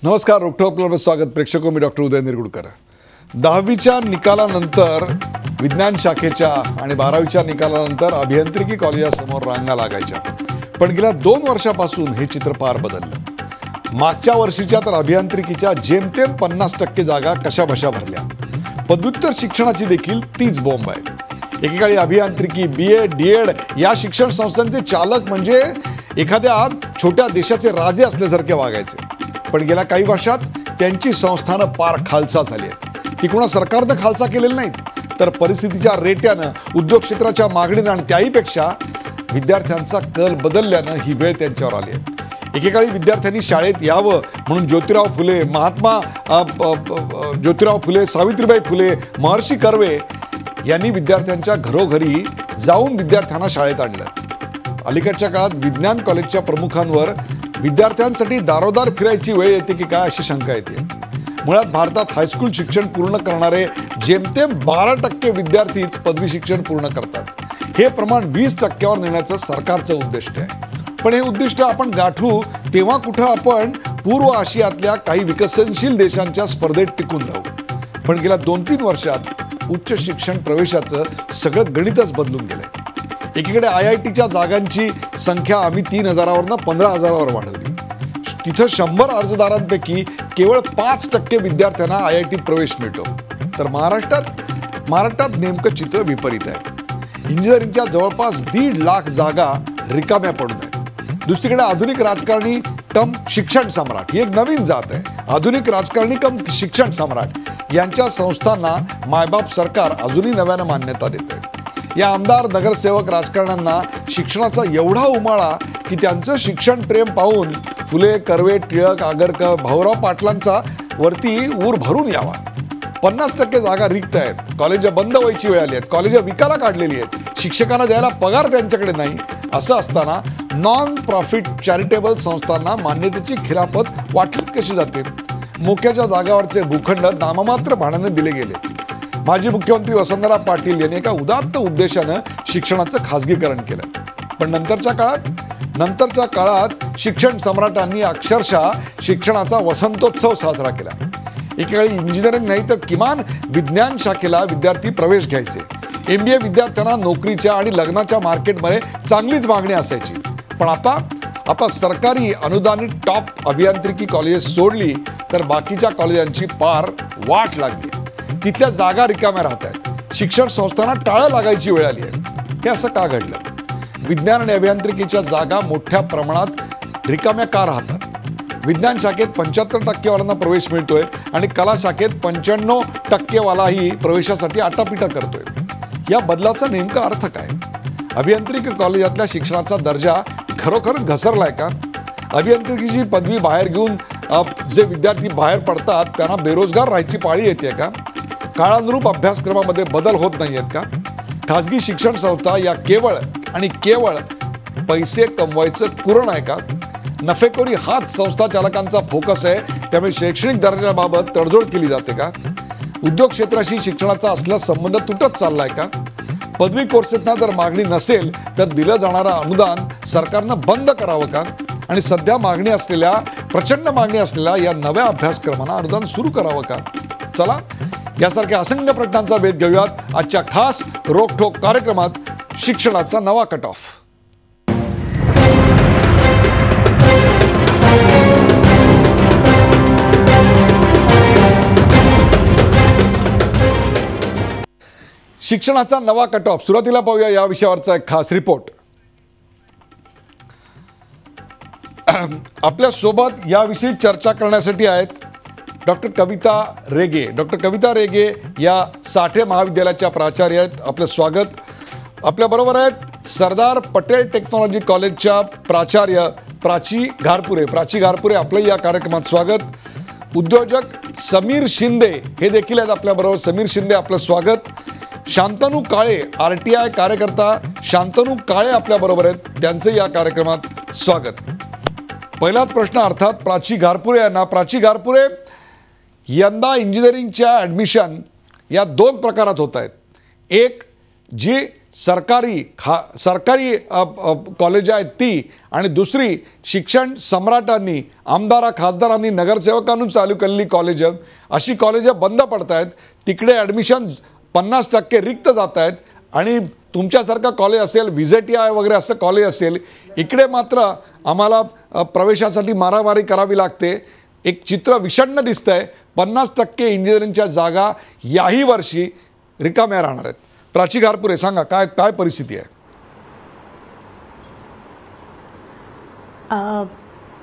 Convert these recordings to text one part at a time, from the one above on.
नमस्कार. रोखठोकमध्ये स्वागत प्रेक्षको. मी डॉक्टर उदय निरगुडकर. 10वीच्या निकालानंतर विज्ञान शाखेच्या आणि 12वीच्या निकालानंतर अभियांत्रिकी कॉलेजासमोर रांगा लागायच्या. पण गेल्या 2 वर्षापासून हे चित्र पार बदललं. मागच्या वर्षीच्या तर अभियांत्रिकीच्या जेमतेम 50% जागा कशाबशा भरल्या. पदव्युत्तर शिक्षणाची देखील तीच बोंब आहे. एकेकाळी अभियांत्रिकी, BA, DED या शिक्षण संस्थांचे चालक म्हणजे एखाद्या छोट्या देशाचे राजे असल्यासारखे वागायचे. पण गेल्या काही वर्षात त्यांची संस्थानं पार खालसा झाली आहेत. ती कोणा सरकारनं खालसा केलेली नाहीत, तर परिस्थितीच्या रेट्यानं, उद्योग क्षेत्राच्या मागणीनं आणि त्याहीपेक्षा विद्यार्थ्यांचा कल बदलल्यानं ही वेळ त्यांच्यावर आली आहे. एकेकाळी विद्यार्थ्यांनी शाळेत यावं म्हणून ज्योतिराव फुले, ज्योतिराव फुले, सावित्रीबाई फुले, महर्षी कर्वे यांनी विद्यार्थ्यांच्या घरोघरी जाऊन विद्यार्थ्यांना शाळेत आणलं. अलीकडच्या काळात विज्ञान कॉलेजच्या प्रमुखांवर विद्यार्थ्यांसाठी दारोदार फिरायची वेळ येते की काय अशी शंका येते. मुळात भारतात हायस्कूल शिक्षण पूर्ण करणारे जेमतेम 12% विद्यार्थीच पदवी शिक्षण पूर्ण करतात. हे प्रमाण 20%वर नेण्याचं सरकारचं उद्दिष्ट आहे. पण हे उद्दिष्ट आपण गाठू तेव्हा कुठं आपण पूर्व आशियातल्या काही विकसनशील देशांच्या स्पर्धेत टिकून राहू. पण गेल्या 2-3 वर्षात उच्च शिक्षण प्रवेशाचं सगळं गणितच बदलून गेलंय. एकीकडे IITच्या जागांची संख्या आम्ही 3000वरनं 15000वर वाढवली. तिथं 100 अर्जदारांपैकी केवळ 5% विद्यार्थ्यांना IITत प्रवेश मिळतो. तर महाराष्ट्रात नेमकं चित्र विपरीत आहे. इंजिनिअरिंगच्या जवळपास 1.5 लाख जागा रिकाम्या पडून आहेत. दुसरीकडे आधुनिक राजकारणी कम शिक्षण सम्राट ही एक नवीन जात आहे. आधुनिक राजकारणी कम शिक्षण सम्राट यांच्या संस्थांना मायबाप सरकार अजूनही नव्यानं मान्यता देत आहे. या आमदार, नगरसेवक, राजकारण्यांना शिक्षणाचा एवढा उमाळा की त्यांचं शिक्षण प्रेम पाहून फुले, कर्वे, टिळक, आगरकर, भाऊराव पाटलांचा वरती ऊर भरून यावा. 50% जागा रिक्त आहेत. कॉलेज बंद व्हायची वेळ आली आहेत. कॉलेज विकायला काढलेली आहेत. शिक्षकांना द्यायला पगार त्यांच्याकडे नाही. असं असताना नॉन प्रॉफिट चॅरिटेबल संस्थांना मान्यतेची खिरापत वाटलीच कशी जाते. मोक्याच्या जागावरचे भूखंड नाममात्र भाड्याने दिले गेले. माजी मुख्यमंत्री वसंतराव पाटील यांनी एका उदात्त उद्देशानं शिक्षणाचं खाजगीकरण केलं. पण नंतरच्या काळात शिक्षण सम्राटांनी अक्षरशः शिक्षणाचा वसंतोत्सव साजरा केला. एकेकाळी इंजिनिअरिंग नाही तर किमान विज्ञान शाखेला विद्यार्थी प्रवेश घ्यायचे. MBA विद्यार्थ्यांना नोकरीच्या आणि लग्नाच्या मार्केटमध्ये चांगलीच मागणी असायची. पण आता सरकारी अनुदानित टॉप अभियांत्रिकी कॉलेजेस सोडली तर बाकीच्या कॉलेजांची पार वाट लागली. तिथल्या जागा रिकाम्या राहत आहेत. शिक्षण संस्थांना टाळं लागायची वेळ आली आहे. हे असं का घडलं? विज्ञान आणि अभियांत्रिकीच्या जागा मोठ्या प्रमाणात रिकाम्या का राहतात? विज्ञान शाखेत 75%वाल्यांना प्रवेश मिळतोय आणि कला शाखेत 95%वालाही प्रवेशासाठी आटापिटा करतोय. या बदलाचा नेमका अर्थ काय? अभियांत्रिकी कॉलेजातल्या शिक्षणाचा दर्जा खरोखरच घसरलाय का? अभियांत्रिकीची पदवी बाहेर घेऊन जे विद्यार्थी बाहेर पडतात त्यांना बेरोजगार राहायची पाळी येते का? काळानुरूप अभ्यासक्रमामध्ये बदल होत नाही आहेत का? खाजगी शिक्षण संस्था या केवळ पैसे कमवायचं कुरण आहे का? नफेखोरी हाच संस्था चालकांचा फोकस आहे. त्यामुळे शैक्षणिक दर्जाबाबत तडजोड केली जाते का? उद्योग क्षेत्राशी शिक्षणाचा असला संबंध तुटत चाललाय का? पदवी कोर्सेसना जर मागणी नसेल तर दिलं जाणारं अनुदान सरकारनं बंद करावं का? आणि सध्या प्रचंड मागणी असलेल्या या नव्या अभ्यासक्रमांना अनुदान सुरू करावं का? चला, यासारख्या असंख्य प्रश्नांचा वेध घेऊयात आजच्या खास रोखठोक कार्यक्रमात. शिक्षणाचा नवा कट ऑफ. शिक्षणाचा नवा कट ऑफ. सुरुवातीला पाहूया या विषयावरचा एक खास रिपोर्ट. आपल्या सोबत याविषयी चर्चा करण्यासाठी आहेत डॉक्टर कविता रेगे. डॉक्टर कविता रेगे या साठे महाविद्यालयाच्या प्राचार्य आहेत. आपलं स्वागत. आपल्याबरोबर आहेत सरदार पटेल टेक्नॉलॉजी कॉलेजच्या प्राचार्य प्राची घारपुरे. प्राची घारपुरे, आपलंही या कार्यक्रमात स्वागत. उद्योजक समीर शिंदे हे देखील आहेत आपल्याबरोबर. समीर शिंदे, आपलं स्वागत. शांतनू काळे, RTI कार्यकर्ता शांतनू काळे आपल्याबरोबर आहेत. त्यांचं या कार्यक्रमात स्वागत. पहिलाच प्रश्न अर्थात प्राची घारपुरे यांना. प्राची घारपुरे, यंदा इंजिनिअरिंगच्या ॲडमिशन या 2 प्रकारात होत आहेत. एक, जी सरकारी कॉलेज आहेत ती, आणि दुसरी शिक्षण सम्राटांनी, आमदारा खासदारांनी, नगरसेवकांनी चालू केलेली कॉलेज, अशी कॉलेज बंद पडत आहेत. तिकडे ॲडमिशन 50% रिक्त जात आहेत. आणि तुमच्यासारखं कॉलेज असेल, VZTI वगैरे असं कॉलेज असेल, इकडे मात्र आम्हाला प्रवेशासाठी मारामारी करावी लागते. एक चित्र विषण्ण दिसतंय. 50% इंजिनिअरिंगच्या जागा याही वर्षी रिकाम्या राहणार आहेत. प्राची घारपुरे, सांगा काय काय परिस्थिती आहे?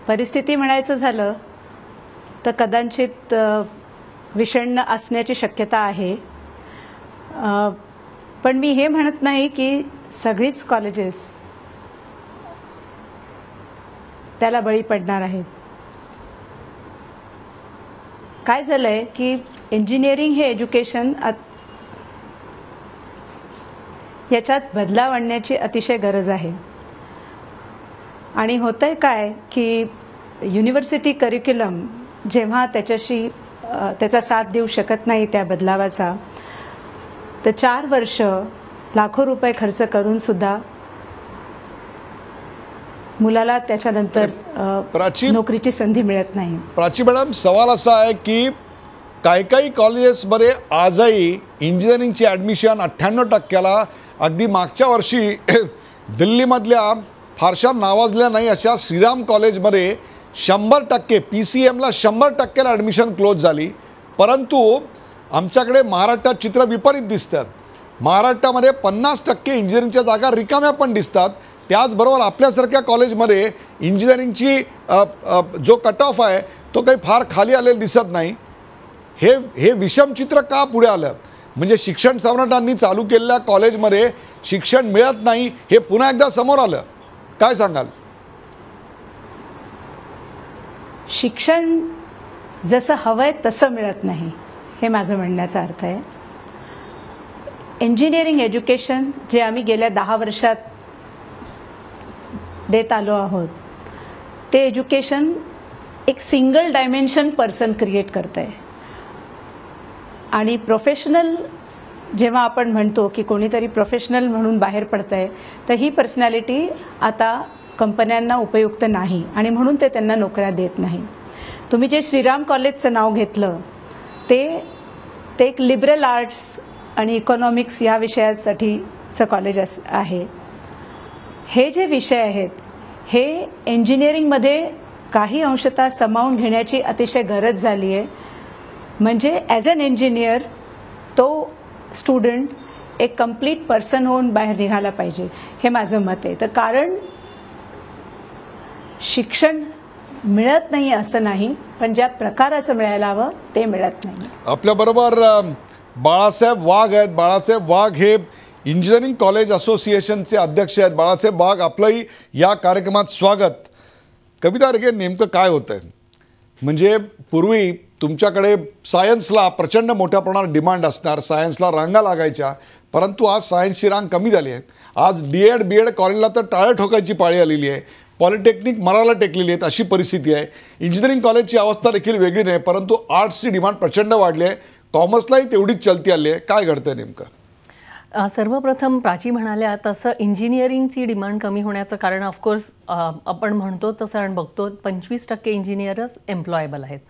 परिस्थिती म्हणायचं झालं तर कदाचित विषण्ण असण्याची शक्यता आहे. पण मी हे म्हणत नाही की सगळीच कॉलेजेस त्याला बळी पडणार आहेत. काय झालंय की इंजिनिअरिंग हे एज्युकेशन याच्यात बदलाव आणण्याची अतिशय गरज आहे. आणि होतंय काय की युनिव्हर्सिटी करिक्युलम जेव्हा त्याचा साथ देऊ शकत नाही त्या बदलावाचा, तर 4 वर्ष लाखो रुपये खर्च करून सुद्धा मुलाला त्याच्यानंतर नोकरीची संधी मिळत नाही. प्राची मॅडम, सवाल असा आहे की काही कॉलेजेसमध्ये आजही इंजिनिअरिंगची ॲडमिशन 98%ला, अगदी मागच्या वर्षी दिल्लीमधल्या फारशा नावाजल्या नाही अशा श्रीराम कॉलेजमध्ये 100%, PCMला 100%ला ॲडमिशन क्लोज झाली. परंतु आमच्याकडे महाराष्ट्रात चित्र विपरीत दिसतं. महाराष्ट्रामध्ये 50% इंजिनिअरिंगच्या जागा रिकाम्या पण दिसतात. त्याचबरोबर आपल्यासारख्या कॉलेजमध्ये इंजिनिअरिंगची जो कट ऑफ आहे तो काही फार खाली आलेला दिसत नाही. हे विषम चित्र का पुढे आलं? म्हणजे शिक्षण सम्राटांनी चालू केलेल्या कॉलेजमध्ये शिक्षण मिळत नाही हे पुन्हा एकदा समोर आलं. काय सांगाल? शिक्षण जसं हवंय तसं मिळत नाही, हे माझं म्हणण्याचा अर्थ आहे. इंजिनिअरिंग एज्युकेशन जे आम्ही गेल्या 10 वर्षात देत आलो आहोत, ते एज्युकेशन एक सिंगल डायमेन्शन पर्सन क्रिएट करत आहे. आणि प्रोफेशनल जेव्हा आपण म्हणतो की कोणीतरी प्रोफेशनल म्हणून बाहेर पडत आहे, तर ही पर्सनॅलिटी आता कंपन्यांना उपयुक्त नाही आणि म्हणून ते त्यांना नोकऱ्या देत नाही. तुम्ही जे श्रीराम कॉलेजचं नाव घेतलं ते एक लिबरल आर्ट्स आणि इकॉनॉमिक्स या विषयासाठीचं कॉलेज आहे. हे जे विषय आहेत हे इंजिनिअरिंगमध्ये काही अंशतः सामावून घेण्याची अतिशय गरज झाली आहे. म्हणजे ॲज अन इंजिनियर तो स्टुडंट एक कंप्लीट पर्सन होऊन बाहेर निघाला पाहिजे, हे माझं मत आहे. तर कारण शिक्षण मिळत नाही असं नाही, पण ज्या प्रकाराचं मिळायला हवं ते मिळत नाही. आपल्याबरोबर बाळासाहेब वाघ आहेत. बाळासाहेब वाघ हे इंजिनिअरिंग कॉलेज असोसिएशनचे अध्यक्ष आहेत. बाळासाहेब वाघ, आपलंही या कार्यक्रमात स्वागत. कविता रेगे, नेमकं काय होतं आहे? म्हणजे पूर्वी तुमच्याकडे सायन्सला प्रचंड मोठ्या प्रमाणात डिमांड असणार, सायन्सला रांगा लागायच्या, परंतु आज सायन्सची रांग कमी झाली आहे. आज DED BEd कॉलेजला तर टाळं ठोकायची पाळी आलेली आहे. पॉलिटेक्निक मराला टेकलेली आहेत, अशी परिस्थिती आहे. इंजिनिअरिंग कॉलेजची अवस्था देखील वेगळी नाही, परंतु आर्ट्सची डिमांड प्रचंड वाढली आहे. कॉमर्सलाही तेवढीच चलती आली आहे. काय घडतंय नेमकं? सर्वप्रथम प्राची म्हणाल्या तसं इंजिनिअरिंगची डिमांड कमी होण्याचं कारण ऑफकोर्स आपण म्हणतो तसं आणि बघतो 25% इंजिनियरच एम्प्लॉयबल आहेत,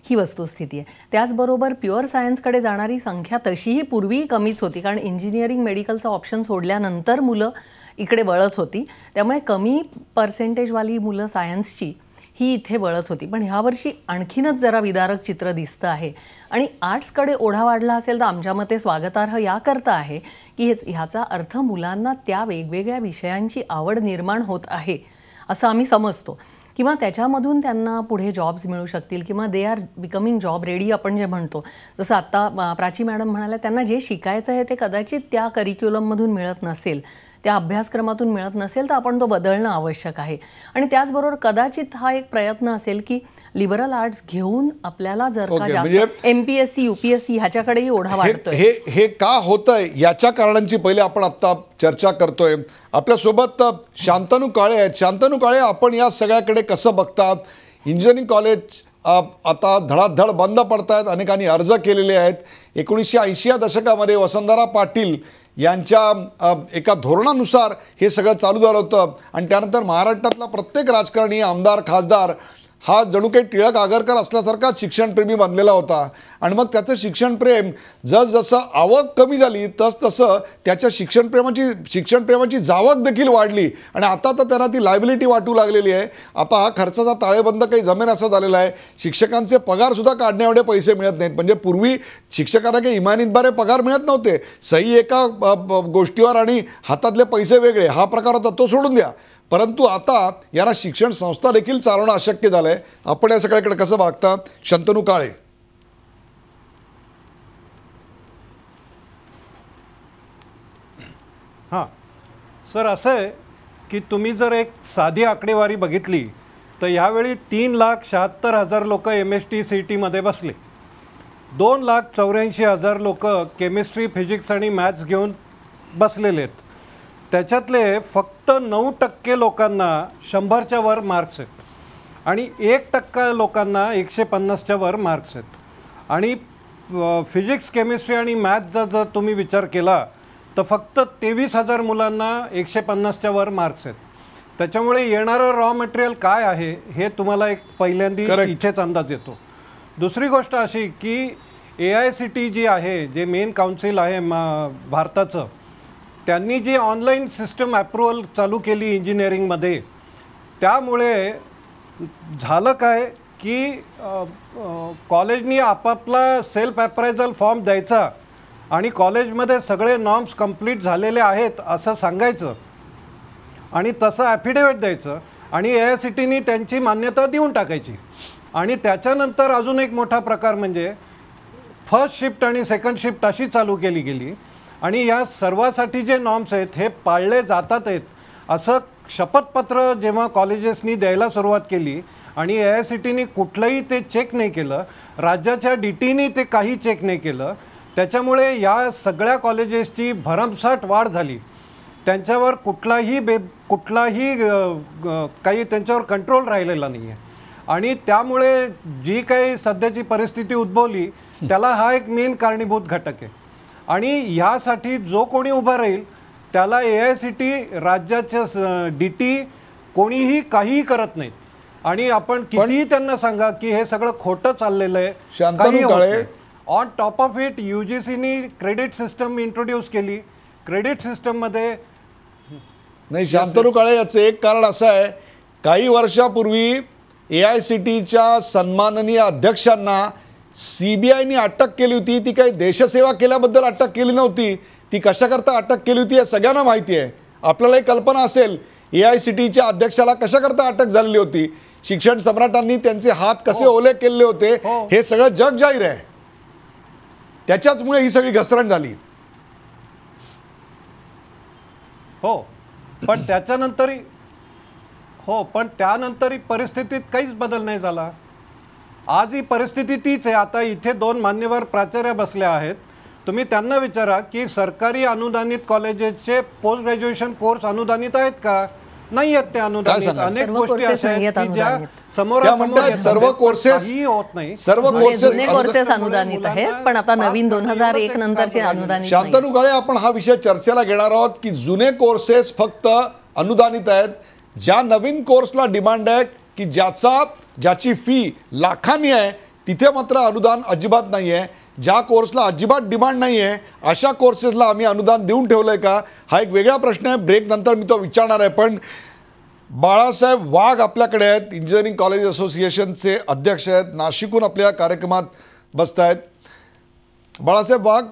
ही वस्तुस्थिती आहे. त्याचबरोबर प्युअर सायन्सकडे जाणारी संख्या तशीही पूर्वी कमीच होती, कारण इंजिनिअरिंग मेडिकलचा ऑप्शन सोडल्यानंतर मुलं इकडे वळत होती. त्यामुळे कमी पर्सेंटेजवाली मुलं सायन्सची ही इथे वळत होती. पण ह्यावर्षी आणखीनच जरा विदारक चित्र दिसतं आहे. आणि आर्ट्सकडे ओढा वाढला असेल तर आमच्या मते स्वागतार्ह याकरता आहे की ह्याचा अर्थ मुलांना त्या वेगवेगळ्या विषयांची आवड निर्माण होत आहे असं आम्ही समजतो, किंवा त्याच्यामधून त्यांना पुढे जॉब्स मिळू शकतील, किंवा they are becoming job ready आपण जे म्हणतो. जसं आत्ता प्राची मॅडम म्हणाल्या, त्यांना जे शिकायचं आहे ते कदाचित त्या करिक्युलममधून मिळत नसेल, त्या अभ्यासक्रमातून मिळत नसेल, तर आपण तो बदलणं आवश्यक आहे. आणि त्याचबरोबर कदाचित हा एक प्रयत्न असेल की लिबरल आर्ट्स घेऊन आपल्याला जर का जास्त MPSC UPSC ह्याच्याकडेही ओढा वाढतोय. हे का होतंय याच्या कारणांची पहिले आपण आता चर्चा करतोय. आपल्यासोबत शांतनू काळे आहेत. शांतनू काळे, आपण या सगळ्याकडे कसं बघतात? इंजिनिअरिंग कॉलेज आता धडाधड बंद पडत आहेत, अनेकांनी अर्ज केलेले आहेत. 1980 या दशकामध्ये वसंतराव पाटील यांच्या एका धोरणानुसार हे सगळं चालू झालं होतं आणि त्यानंतर महाराष्ट्रातला प्रत्येक राजकारणी, आमदार, खासदार हा जणू काही टिळक आगरकर असल्यासारखा शिक्षणप्रेमी बनलेला होता आणि मग त्याचं शिक्षणप्रेम जसजसं आवक कमी झाली तसतसं त्याच्या शिक्षणप्रेमाची जावक देखील वाढली आणि आता तर त्यांना ती लायबिलिटी वाटू लागलेली आहे. आता हा खर्चाचा ताळेबंद काही जमेन असा झालेला आहे. शिक्षकांचे पगारसुद्धा काढण्या एवढे पैसे मिळत नाहीत. म्हणजे पूर्वी शिक्षकांना काही इमानीतबारे पगार मिळत नव्हते. सही एका गोष्टीवर आणि हातातले पैसे वेगळे हा प्रकार होता, तो सोडून द्या. परंतु आता यांना शिक्षण संस्था देखील चालवणं अशक्य झालंय. आपण या सगळ्याकडे कसं बघता? शंतनू काळे. हां सर, असं आहे की तुम्ही जर एक साधी आकडेवारी बघितली तर यावेळी 3,76,000 लोक MST-CET मध्ये बसले. 2,84,000 लोक केमिस्ट्री, फिजिक्स आणि मॅथ्स घेऊन बसलेले आहेत. त्याच्यातले फक्त 9% लोकांना 100च्या वर मार्क्स आहेत आणि 1% लोकांना 150च्या वर मार्क्स आहेत. आणि फिजिक्स, केमिस्ट्री आणि मॅथ्सचा जर तुम्ही विचार केला तर फक्त 23,000 मुलांना 150च्या वर मार्क्स आहेत. त्याच्यामुळे येणारं रॉ मटेरियल काय आहे हे तुम्हाला एक पहिल्यांदा इथेच अंदाज येतो. दुसरी गोष्ट अशी की AICTE जी आहे, जे मेन काउन्सिल आहे भारताचं, त्यांनी जी ऑनलाईन सिस्टम अप्रूव्हल चालू केली इंजिनिअरिंगमध्ये, त्यामुळे झालं काय की कॉलेजनी आपापला सेल्फ अप्रायझल फॉर्म द्यायचा आणि कॉलेजमध्ये सगळे नॉर्म्स कंप्लीट झालेले आहेत असं सांगायचं आणि तसं ॲफिडेविट द्यायचं आणि AICTEनी त्यांची मान्यता देऊन टाकायची. आणि त्याच्यानंतर अजून एक मोठा प्रकार म्हणजे फर्स्ट शिफ्ट आणि सेकंड शिफ्ट अशी चालू केली गेली आणि या सर्वासाठी जे नॉर्म्स आहेत हे पाळले जातात आहेत असं शपथपत्र जेव्हा कॉलेजेसनी द्यायला सुरुवात केली आणि AICTEनी कुठलंही ते चेक नाही केलं, राज्याच्या DTनी ते काही चेक नाही केलं, त्याच्यामुळे या सगळ्या कॉलेजेसची भरमसाठ वाढ झाली. त्यांच्यावर कुठलाही काही त्यांच्यावर कंट्रोल राहिलेला नाही आहे आणि त्यामुळे जी काही सध्याची परिस्थिती उद्भवली त्याला हा एक मेन कारणीभूत घटक आहे. आणि यासाठी जो कोणी उभा राहील त्याला AICTE, राज्याचे DT कोणीही काहीही करत नाहीत. आणि आपण कितीही त्यांना सांगा की हे सगळं खोटं चाललेलं आहे. ऑन टॉप ऑफ इट UGCनी क्रेडिट सिस्टम इंट्रोड्यूस केली. क्रेडिट सिस्टममध्ये नाही, शांतनू काळे, याचं एक कारण असं आहे, काही वर्षापूर्वी AICTEच्या सन्माननीय अध्यक्षांना CBIनी अटक केली होती. ती काही देशसेवा केल्याबद्दल अटक केली नव्हती. ती कशाकरता अटक केली होती हे सगळ्यांना माहिती आहे. आपल्यालाही कल्पना असेल AICTEच्या अध्यक्षाला कशाकरता अटक झालेली होती. शिक्षण सम्राटांनी त्यांचे हात कसे ओले केले होते हे सगळं जग जाहीर आहे. त्याच्याचमुळे ही सगळी घसरण झाली. हो, पण त्यानंतरही परिस्थितीत काहीच बदल नाही झाला. आज ही परिस्थिती तीच आहे. आता इथे 2 मान्यवर प्राचार्य बसले आहेत. तुम्ही त्यांना विचारा की सरकारी अनुदानित कॉलेजेसचे पोस्ट ग्रॅज्युएशन कोर्स अनुदानित आहेत का? नाही आहेत ते अनुदानित. अनेक गोष्टी अशा आहेत की ज्या समोरासमोर सर्व कोर्सेस होत नाही. सर्व कोर्सेस अनुदानित आहेत, पण आता नवीन 2001 नंतरचे अनुदानित. शांतनू काळे, आपण हा विषय चर्चेला घेणार आहोत की जुने कोर्सेस फक्त अनुदानित आहेत. ज्या नवीन कोर्सला डिमांड आहे की ज्याची फी लाखांनी आहे तिथे मात्र अनुदान अजिबात नाही आहे. ज्या कोर्सला अजिबात डिमांड नाही आहे अशा कोर्सेसला आम्ही अनुदान देऊन ठेवलंय का, हा एक वेगळा प्रश्न आहे. ब्रेक नंतर मी तो विचारणार आहे. पण बाळासाहेब वाघ आपल्याकडे आहेत, इंजिनिअरिंग कॉलेज असोसिएशनचे अध्यक्ष आहेत, नाशिकहून आपल्या कार्यक्रमात बसत आहेत. बाळासाहेब वाघ,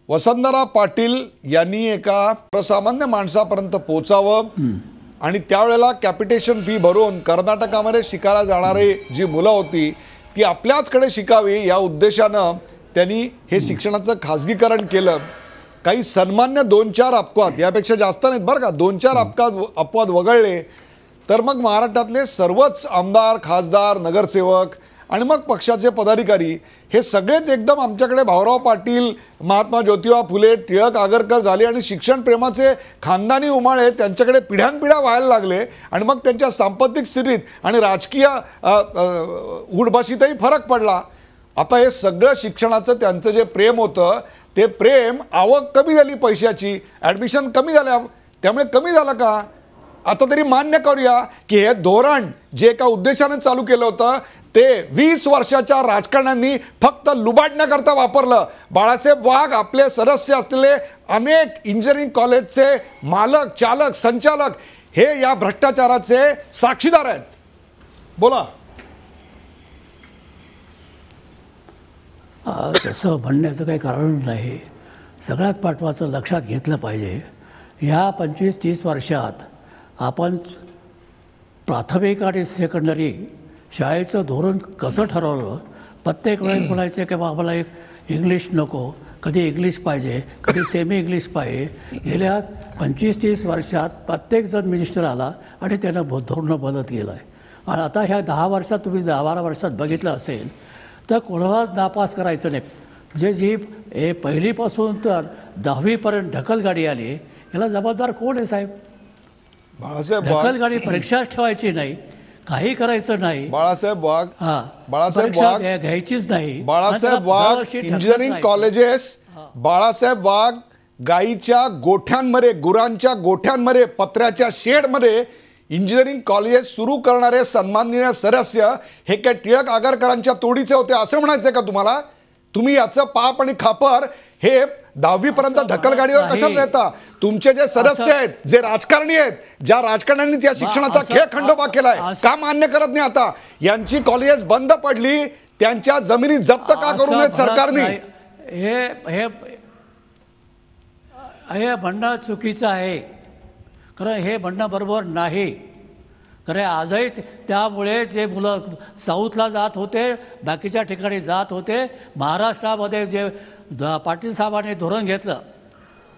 वसंतराव पाटील यांनी एका सर्वसामान्य माणसापर्यंत पोचावं आणि त्यावेळेला कॅपिटेशन फी भरून कर्नाटकामध्ये शिकायला जाणारी जी मुलं होती ती आपल्याचकडे शिकावी या उद्देशानं त्यांनी हे शिक्षणाचं खाजगीकरण केलं. काही सन्मान्य 2-4 अपवाद, यापेक्षा जास्त नाहीत बरं का, 2-4 अपवाद वगळले तर मग महाराष्ट्रातले सर्वच आमदार, खासदार, नगरसेवक आणि मग पक्षाचे पदाधिकारी हे सगळेच एकदम आमच्याकडे भाऊराव पाटील, महात्मा ज्योतिबा फुले, टिळक आगरकर झाले आणि शिक्षण प्रेमाचे खानदानी उमाळे त्यांच्याकडे पिढ्यानपिढ्या व्हायला लागले आणि मग त्यांच्या सांपत्तिक स्थितीत आणि राजकीय उठबशीतही फरक पडला. आता हे सगळं शिक्षणाचं त्यांचं जे प्रेम होतं ते प्रेम, आवक कमी झाली पैशाची, ॲडमिशन कमी झाल्या, त्यामुळे कमी झालं का? आता तरी मान्य करूया की हे धोरण जे एका उद्देशाने चालू केलं होतं ते 20 वर्षाच्या राजकारण्यांनी फक्त लुबाडण्याकरता वापरलं. बाळासाहेब वाघ आपले सदस्य असलेले अनेक इंजिनिअरिंग कॉलेजचे मालक, चालक, संचालक हे या भ्रष्टाचाराचे साक्षीदार आहेत. बोला. तसं म्हणण्याचं काही कारण नाही. सगळ्यात महत्त्वाचं लक्षात घेतलं पाहिजे, ह्या 25-30 वर्षात आपण प्राथमिक आणि सेकंडरी शाळेचं धोरण कसं ठरवलं. प्रत्येक वेळेस म्हणायचं की आम्हाला एक इंग्लिश नको, कधी इंग्लिश पाहिजे, कधी सेमी इंग्लिश पाहिजे. गेल्या 25-30 वर्षात प्रत्येकजण मिनिस्टर आला आणि त्यानं धोरणं बदलत गेलं आहे. आणि आता ह्या 10 वर्षात तुम्ही 10-12 वर्षात बघितलं असेल तर कोणालाच नापास करायचं नाही. म्हणजे जी हे पहिलीपासून तर 10वीपर्यंत ढकलगाडी आली, याला जबाबदार कोण आहे साहेब? बाळासाहेब वाघ, ढकलगाडी परीक्षाच ठेवायची नाही, काही करायचं नाही. बाळासाहेब वाघ, हां, बाळासाहेब परीक्षा वाघ, घ्यायचीच नाही. बाळासाहेब वाघ, इंजिनिअरिंग कॉलेजेस, बाळासाहेब वाघ गाईच्या गोठ्यांमध्ये, गुरांच्या गोठ्यांमध्ये, पत्र्याच्या शेडमध्ये इंजिनिअरिंग कॉलेजेस सुरू करणारे सन्माननीय सदस्य हे काय टिळक आगरकरांच्या तोडीचे होते असं म्हणायचंय का तुम्हाला? तुम्ही याचं पाप आणि खापर हे 10वी पर्यंत ढकलगाडीवर कशाला नेता? तुमचे जे सदस्य आहेत, जे राजकारणी आहेत, ज्या राजकारण्यांनी त्या शिक्षणाचा खेळ खंडोबा केलाय, का मान्य करत नाही आता? यांची कॉलेजेस बंद पडली, त्यांच्या जमिनी जप्त का करू नयेत सरकारने? हे म्हणणं चुकीचं आहे. खरं हे म्हणणं बरोबर नाही. खरं आजही त्यामुळे जे मुलं साऊथला जात होते, बाकीच्या ठिकाणी जात होते, महाराष्ट्रामध्ये जे पाटील साहेबांनी धोरण घेतलं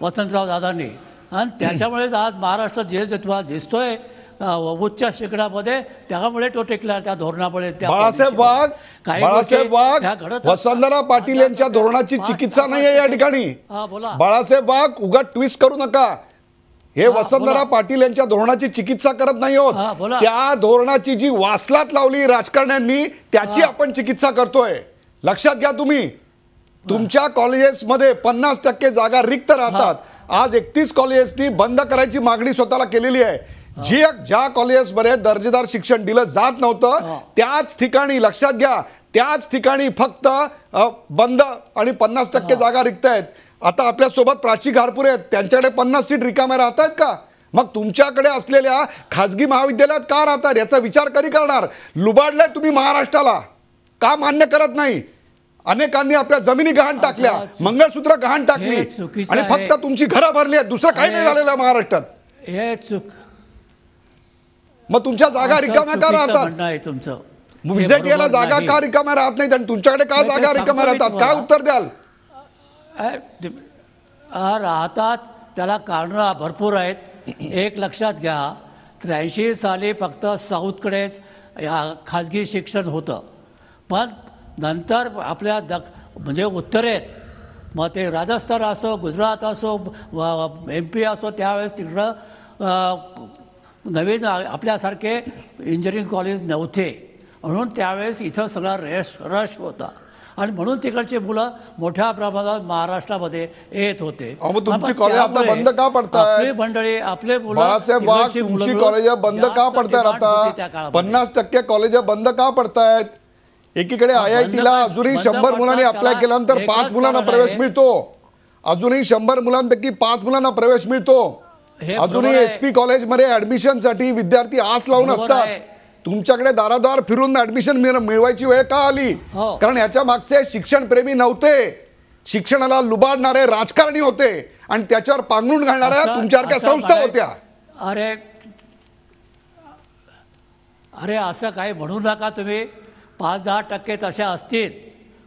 वसंतराव दादांनी, आणि त्याच्यामुळेच आज महाराष्ट्रात जे तुम्हाला दिसतोय उच्च शिक्षणामध्ये, त्यामुळे तो टिकला त्या धोरणामुळे. बाळासाहेब वाघ, वसंतराव पाटील यांच्या धोरणाची चिकित्सा नाही आहे या ठिकाणी. बाळासाहेब वाघ, उगाच ट्विस्ट करू नका. हे वसंतराव पाटील यांच्या धोरणाची चिकित्सा करत नाही आहोत. त्या धोरणाची जी वासलात लावली राजकारण्यांनी, त्याची आपण चिकित्सा करतोय. लक्षात घ्या तुम्ही. तुमच्या कॉलेजेसमध्ये 50% जागा रिक्त राहतात. आज 31 कॉलेजेसनी बंद करायची मागणी स्वतःला केलेली आहे. ज्या कॉलेजेसमध्ये दर्जेदार शिक्षण दिलं जात नव्हतं त्याच ठिकाणी, लक्षात घ्या, त्याच ठिकाणी फक्त बंद आणि 50% जागा रिक्त आहेत. आता आपल्यासोबत प्राची घारपुरे आहेत, त्यांच्याकडे 50 सीट रिकाम्या राहत आहेत का? मग तुमच्याकडे असलेल्या खाजगी महाविद्यालयात का राहतात याचा विचार कधी करणार? लुबाडलाय तुम्ही महाराष्ट्राला, का मान्य करत नाही? अनेकांनी आपल्या जमिनी गहाण टाकल्या, मंगळसूत्र गहाण टाकली आणि फक्त तुमची घरं भरली आहेत, दुसरं काही नाही झालेलं महाराष्ट्रात. मग तुमच्या जागा रिकाम्या का राहतात? तुमचं विजेटीला जागा का रिकाम्या राहत नाहीत आणि तुमच्याकडे का जागा रिकाम्या राहतात? काय उत्तर द्याल? राहतात, त्याला कारणं भरपूर आहेत. एक लक्षात घ्या, 83 साली फक्त साऊथकडेच खाजगी शिक्षण होतं, पण नंतर आपल्या म्हणजे उत्तरेत, मग ते राजस्थान असो, गुजरात असो, MP असो, त्यावेळेस तिकडं नवीन आपल्यासारखे इंजिनिअरिंग कॉलेज नव्हते, म्हणून त्यावेळेस इथं सगळा रश होता आणि म्हणून तिकडची मुलं मोठ्या प्रमाणात महाराष्ट्रामध्ये येत होते. तुमची कॉलेज आता बंद का पडतायत? आपली मंडळी, आपले मुलं, बाळासाहेब वाघ, तुमची कॉलेज बंद का पडतायत? आता 50% कॉलेज बंद का पडतायत? एकीकडे IITला अजूनही 100 मुलांनी अप्लाय केल्यानंतर 5 मुलांना प्रवेश मिळतो. अजूनही 100 मुलांपैकी 5 मुलांना प्रवेश मिळतो. अजूनही SP कॉलेजमध्ये ऍडमिशनसाठी विद्यार्थी आस लावून असतात. तुमच्याकडे दारादार फिरून ऍडमिशन मिळवायची वेळ का आली? कारण याच्या मागचे शिक्षण प्रेमी नव्हते, शिक्षणाला लुबाडणारे राजकारणी होते आणि त्याच्यावर पांघरून घालणाऱ्या तुमच्यासारख्या संस्था होत्या. अरे असं काही म्हणू नका तुम्ही. 5-10% तशा असतील,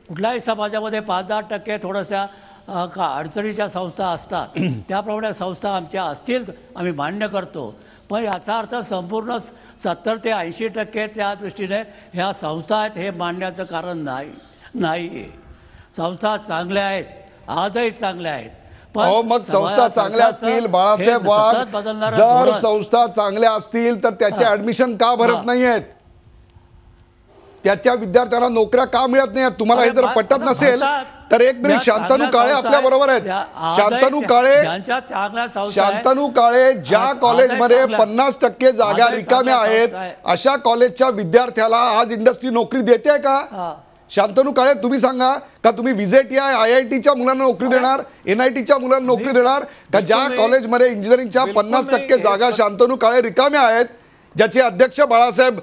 कुठल्याही समाजामध्ये 5-10% थोड्याशा अडचणीच्या संस्था असतात, त्याप्रमाणे संस्था आमच्या असतील, आम्ही मान्य करतो. पण याचा अर्थ संपूर्ण 70 ते 80% त्या दृष्टीने ह्या संस्था आहेत हे मानण्याचं कारण नाही. संस्था चांगल्या आहेत, आजही चांगल्या आहेत. मग संस्था चांगल्या असतील बाळासाहेब वाघ, जर संस्था चांगल्या असतील तर त्याचे ऍडमिशन का भरत नाहीयेत? त्या विद्यार्थ्यांना नोकऱ्या का मिळत नाही? तुम्हाला हे जर पटत नसेल तर एक मिनिट, शांतनू काळे आपल्या बरोबर आहेत. शांतनू काळे ज्या कॉलेजमध्ये 50% जागा रिकाम्या आहेत अशा कॉलेजच्या विद्यार्थ्याला आज इंडस्ट्री नोकरी देते का? शांतनू काळे तुम्ही सांगा, का तुम्ही विजेटीआय IITच्या मुलांना नोकरी देणार, NITच्या मुलांना नोकरी देणार का? ज्या कॉलेजमध्ये इंजिनिअरिंगच्या 50% जागा शांतनू काळे रिकाम्या आहेत, ज्याचे अध्यक्ष बाळासाहेब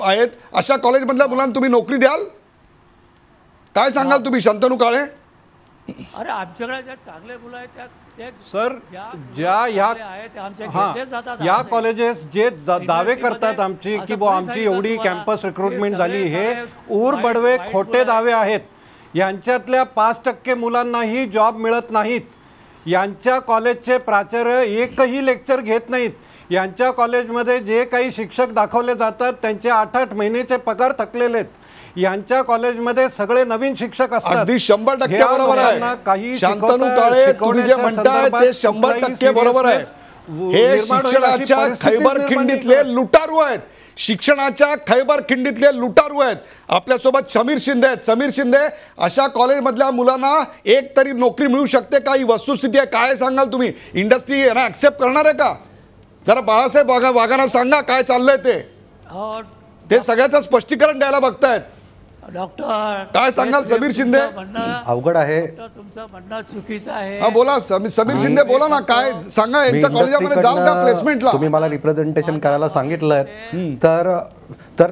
आहेत, अशा कॉलेजमधल्या मुलांना तुम्ही नोकरी द्याल? काय सांगाल तुम्ही शांतनू काळे? अरे आमच्याकडे ज्या चांगले मुलं आहेत त्या सर, या कॉलेजेस जे दावे करतात आमची की बुवा आमची एवढी कॅम्पस रिक्रुटमेंट झाली, हे ऊर बडवे खोटे दावे आहेत. यांच्यातल्या 5% मुलांनाही जॉब मिळत नाहीत. यांच्या कॉलेजचे प्राचार्य एकही लेक्चर घेत नाहीत. यांच्या कॉलेजमध्ये जे काही शिक्षक दाखवले जातात त्यांचे 8-8 महिन्याचे पगार थकलेले आहेत. यांच्या कॉलेजमध्ये सगळे नवीन शिक्षक असतात. अगदी 100% बरोबर आहे शांतनू काळे, तुम्ही जे म्हणताय ते 100% बरोबर आहे. हे शिक्षणाच्या खैबर खिंडीतले लुटारू आहेत. शिक्षणाच्या खैबर खिंडीतले लुटारू आहेत. आपल्यासोबत समीर शिंदे आहेत. समीर शिंदे, अशा कॉलेजमधल्या मुलांना एक तरी नोकरी मिळू शकते का? ही वस्तुस्थिती आहे. काय सांगाल तुम्ही? इंडस्ट्री यांना ऍक्सेप्ट करणार आहे का? जरा बाळासाहेब वाघांना सांगा काय चाललंय ते सगळ्याचं स्पष्टीकरण द्यायला बघतायत. डॉक्टर काय सांगाल समीर शिंदे? अवघड आहे. तुमचं म्हणणं चुकीचं आहे. हा बोला समीर शिंदे, बोला ना, काय सांगा. यांच्या कॉलेजामध्ये जाऊ का प्लेसमेंटला? तुम्ही मला रिप्रेझेंटेशन करायला सांगितलं तर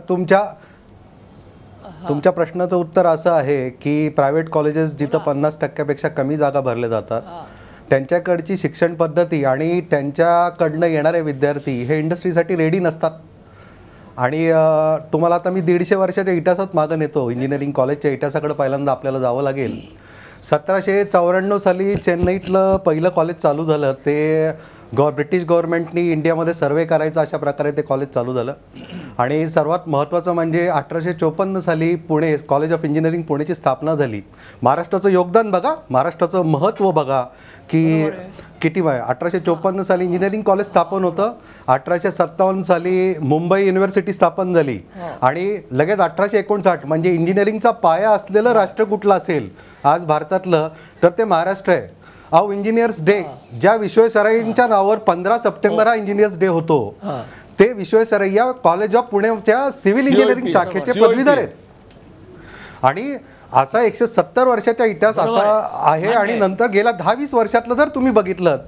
तुमच्या प्रश्नाचं उत्तर असं आहे की प्रायव्हेट कॉलेजेस जिथं 50% कमी जागा भरल्या जातात त्यांच्याकडची शिक्षण पद्धती आणि त्यांच्याकडनं येणारे विद्यार्थी हे इंडस्ट्रीसाठी रेडी नसतात. आणि तुम्हाला आता मी 150 वर्षाच्या इतिहासात मागं नेतो. इंजिनिअरिंग कॉलेजच्या इतिहासाकडे पहिल्यांदा आपल्याला जावं लागेल. 1794 साली चेन्नईतलं पहिलं कॉलेज चालू झालं. ते ब्रिटिश गव्हर्नमेंटनी इंडियामध्ये सर्वे करायचं अशा प्रकारे ते कॉलेज चालू झालं. आणि सर्वात महत्त्वाचं म्हणजे 1854 साली पुणे कॉलेज ऑफ इंजिनिअरिंग पुणेची स्थापना झाली. महाराष्ट्राचं योगदान बघा, महाराष्ट्राचं महत्त्व बघा की किती वय. 1854 साली इंजिनिअरिंग कॉलेज स्थापन होतं. 1857 साली मुंबई युनिव्हर्सिटी स्थापन झाली. आणि लगेच 1859 म्हणजे इंजिनिअरिंगचा पाया असलेलं राष्ट्र कुठलं असेल आज भारतातलं तर ते महाराष्ट्र आहे. अहो, इंजिनियर्स डे ज्या विश्वेश्वरय्यांच्या नावावर 15 सप्टेंबर हा इंजिनियर्स डे होतो, ते विश्वेश्वरय्या कॉलेज ऑफ पुण्याच्या सिव्हिल इंजिनिअरिंग शाखेचे पदवीधर आहेत. आणि असा 170 वर्षाचा इतिहास असा आहे. आणि नंतर गेल्या 10-20 वर्षातलं जर तुम्ही बघितलं,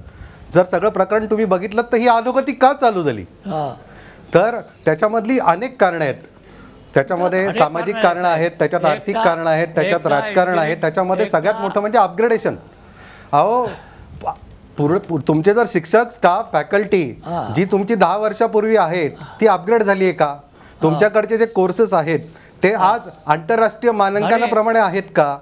जर सगळं प्रकरण तुम्ही बघितलं तर ही अधोगती का चालू झाली? तर त्याच्यामधली अनेक कारणं आहेत. त्याच्यामध्ये सामाजिक कारणं आहेत, त्याच्यात आर्थिक कारणं आहेत, त्याच्यात राजकारण आहे, त्याच्यामध्ये सगळ्यात मोठं म्हणजे अपग्रेडेशन. अहो, तुमचे जर शिक्षक, स्टाफ, फॅकल्टी जी तुमची 10 वर्षापूर्वी आहेत ती अपग्रेड झाली आहे का? तुमच्याकडचे जे कोर्सेस आहेत ते आज आंतरराष्ट्रीय मानांकनाप्रमाणे आहेत का?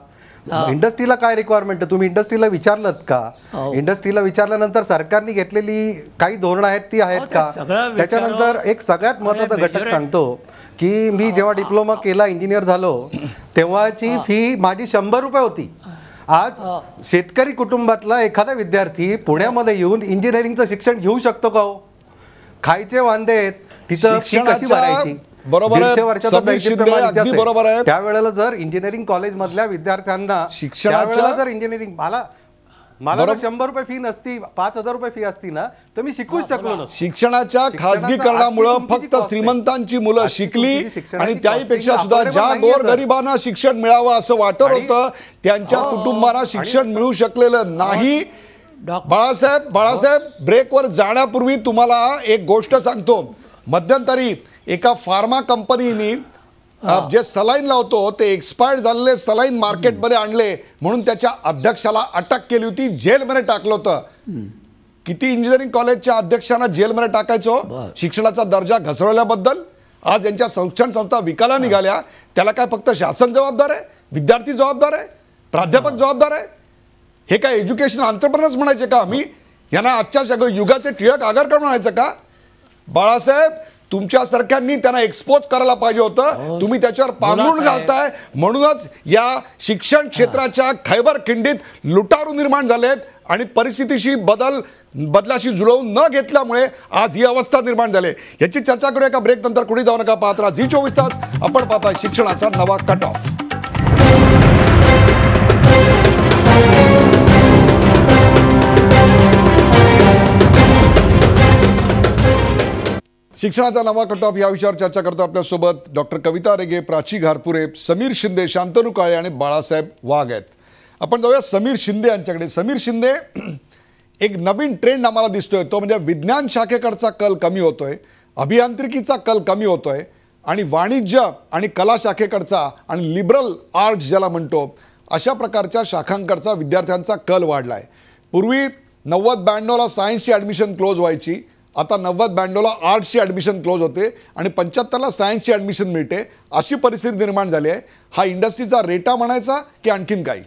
इंडस्ट्रीला काय रिक्वायरमेंट आहे तुम्ही इंडस्ट्रीला विचारलं का? इंडस्ट्रीला विचारल्यानंतर सरकारने घेतलेली काही धोरणं आहेत ती आहेत का? त्याच्यानंतर एक सगळ्यात महत्त्वाचा घटक सांगतो की मी जेव्हा डिप्लोमा केला, इंजिनियर झालो, तेव्हाची फी माझी 100 रुपये होती. आज शेतकरी कुटुंबातला एखादा विद्यार्थी पुण्यामध्ये येऊन इंजिनिअरिंगचं शिक्षण घेऊ शकतो का? हो, खायचे वांदे आहेत, तिथं फी कशी भरायची? बरोबर आहे, बरोबर आहे. त्यावेळेला जर इंजिनिअरिंग कॉलेज मधल्या विद्यार्थ्यांना शिक्षणाच्या जर इंजिनिअरिंग मला 100 रुपये फी नसती, 5000 रुपये फी असती ना तर मी शिकूच शकलो नसतो. शिक्षणाच्या खासगीकरणामुळे फक्त श्रीमंतांची मुलं शिकली आणि त्याहीपेक्षा सुद्धा ज्या गोरगरिबांना शिक्षण मिळावं असं वाटत होतं त्यांच्या कुटुंबांना शिक्षण मिळू शकलेलं नाही. बाळासाहेब, ब्रेकवर जाण्यापूर्वी तुम्हाला एक गोष्ट सांगतो. मध्यंतरी एका फार्मा कंपनीने जे सलाईन लावतो ते एक्सपायर्ड झालेले सलाईन मार्केटमध्ये आणले म्हणून त्याच्या अध्यक्षाला अटक केली होती, जेलमध्ये टाकलं होतं. किती इंजिनिअरिंग कॉलेजच्या अध्यक्षांना जेलमध्ये टाकायचो शिक्षणाचा दर्जा घसरवल्याबद्दल? आज यांच्या शिक्षण संस्था विकायला निघाल्या, त्याला काय फक्त शासन जबाबदार आहे? विद्यार्थी जबाबदार आहे? प्राध्यापक जबाबदार आहे? हे काय एज्युकेशन एंटरप्रेन्योर्स म्हणायचे का आम्ही? यांना आजच्या युगाचे टिळक आगरकर म्हणायचं का? बाळासाहेब, तुमच्यासारख्यांनी त्यांना एक्सपोज करायला पाहिजे होतं. तुम्ही त्याच्यावर पांघरून घालताय. म्हणूनच या शिक्षण क्षेत्राच्या खैबर खिंडीत लुटारू निर्माण झालेत आणि परिस्थितीशी बदल बदलाशी जुळवून न घेतल्यामुळे आज ही अवस्था निर्माण झाली. याची चर्चा करूया एका ब्रेक नंतर. कुठे जाऊ नका, पाहत राहा झी24 तास. आपण पाहताय शिक्षणाचा नवा कट ऑफ. शिक्षणाचा नवा कट ऑफ या विषयावर चर्चा करतो आपल्यासोबत डॉक्टर कविता रेगे, प्राची घारपुरे, समीर शिंदे, शांतनू काळे आणि बाळासाहेब वाघ आहेत. आपण जाऊया समीर शिंदे यांच्याकडे. समीर शिंदे, एक नवीन ट्रेंड आम्हाला दिसतोय, तो म्हणजे विज्ञान शाखेकडचा कल कमी होतोय, अभियांत्रिकीचा कल कमी होतोय आणि वाणिज्य आणि कला शाखेकडचा आणि लिबरल आर्ट्स ज्याला म्हणतो अशा प्रकारच्या शाखांकडचा विद्यार्थ्यांचा कल वाढलाय. पूर्वी 90-92ला सायन्सची ॲडमिशन क्लोज व्हायची, आता 90-92ला आर्ट्सची ॲडमिशन क्लोज होते आणि 75ला सायन्सची ॲडमिशन मिळते. अशी परिस्थिती निर्माण झाली आहे. हा इंडस्ट्रीचा रेटा म्हणायचा की आणखीन काही,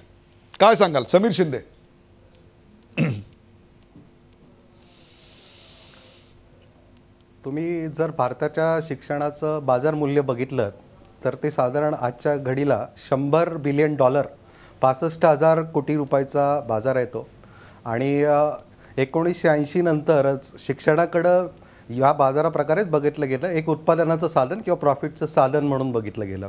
काय सांगाल समीर शिंदे? तुम्ही जर भारताच्या शिक्षणाचं बाजार मूल्य बघितलं तर ते साधारण आजच्या घडीला $100 बिलियन 65,000 कोटी रुपयाचा बाजार आहे तो. आणि 1980 नंतरच शिक्षणाकडं या बाजाराप्रकारेच बघितलं गेलं, एक उत्पादनाचं साधन किंवा प्रॉफिटचं साधन म्हणून बघितलं गेलं.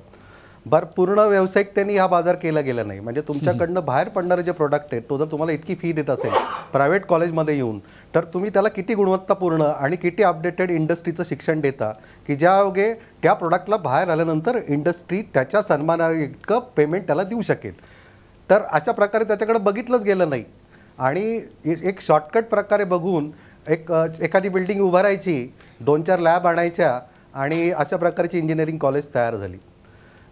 बरं, पूर्ण व्यावसायिकतेने हा बाजार केला गेला नाही. म्हणजे तुमच्याकडनं बाहेर पडणारे जे प्रोडक्ट आहेत, तो जर तुम्हाला इतकी फी देत असेल प्रायव्हेट कॉलेजमध्ये येऊन, तर तुम्ही त्याला किती गुणवत्तापूर्ण आणि किती अपडेटेड इंडस्ट्रीचं शिक्षण देता की ज्यायोगे त्या प्रोडक्टला बाहेर आल्यानंतर इंडस्ट्री त्याच्या सन्मानाइतकं पेमेंट त्याला देऊ शकेल. तर अशा प्रकारे त्याच्याकडे बघितलंच गेलं नाही आणि एक शॉर्टकट प्रकारे बघून एखादी बिल्डिंग उभारायची, 2-4 लॅब आणायच्या आणि अशा प्रकारची इंजिनिअरिंग कॉलेज तयार झाली.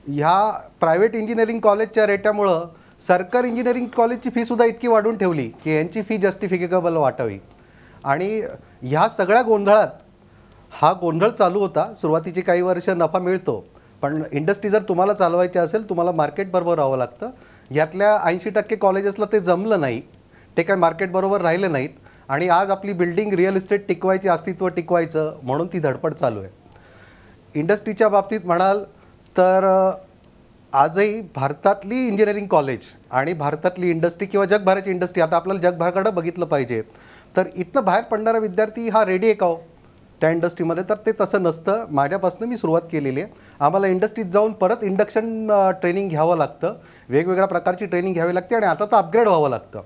ह्या प्रायव्हेट इंजिनिअरिंग कॉलेजच्या रेट्यामुळं सरकारी इंजिनिअरिंग कॉलेजची फीसुद्धा इतकी वाढवून ठेवली की यांची फी जस्टिफिकेबल वाटावी. आणि ह्या सगळ्या गोंधळात हा गोंधळ चालू होता. सुरुवातीची काही वर्ष नफा मिळतो, पण इंडस्ट्री जर तुम्हाला चालवायची असेल तुम्हाला मार्केटबरोबर राहावं लागतं. यातल्या 80% कॉलेजेसला ते जमलं नाही, ते काय मार्केटबरोबर राहिले नाहीत आणि आज आपली बिल्डिंग रिअल इस्टेट टिकवायची, अस्तित्व टिकवायचं म्हणून ती धडपड चालू आहे. इंडस्ट्रीच्या बाबतीत म्हणाल तर आजही भारतातली इंजिनिअरिंग कॉलेज आणि भारतातली इंडस्ट्री किंवा जगभराची इंडस्ट्री, आता आपल्याला जगभराकडे बघितलं पाहिजे तर इथनं बाहेर पडणारा विद्यार्थी हा रेडी आहे का हो त्या इंडस्ट्रीमध्ये? तर ते तसं नसतं. माझ्यापासून मी सुरुवात केलेली आहे. आम्हाला इंडस्ट्रीत जाऊन परत इंडक्शन ट्रेनिंग घ्यावं लागतं, वेगवेगळ्या प्रकारची ट्रेनिंग घ्यावी लागते आणि आता तर अपग्रेड व्हावं लागतं.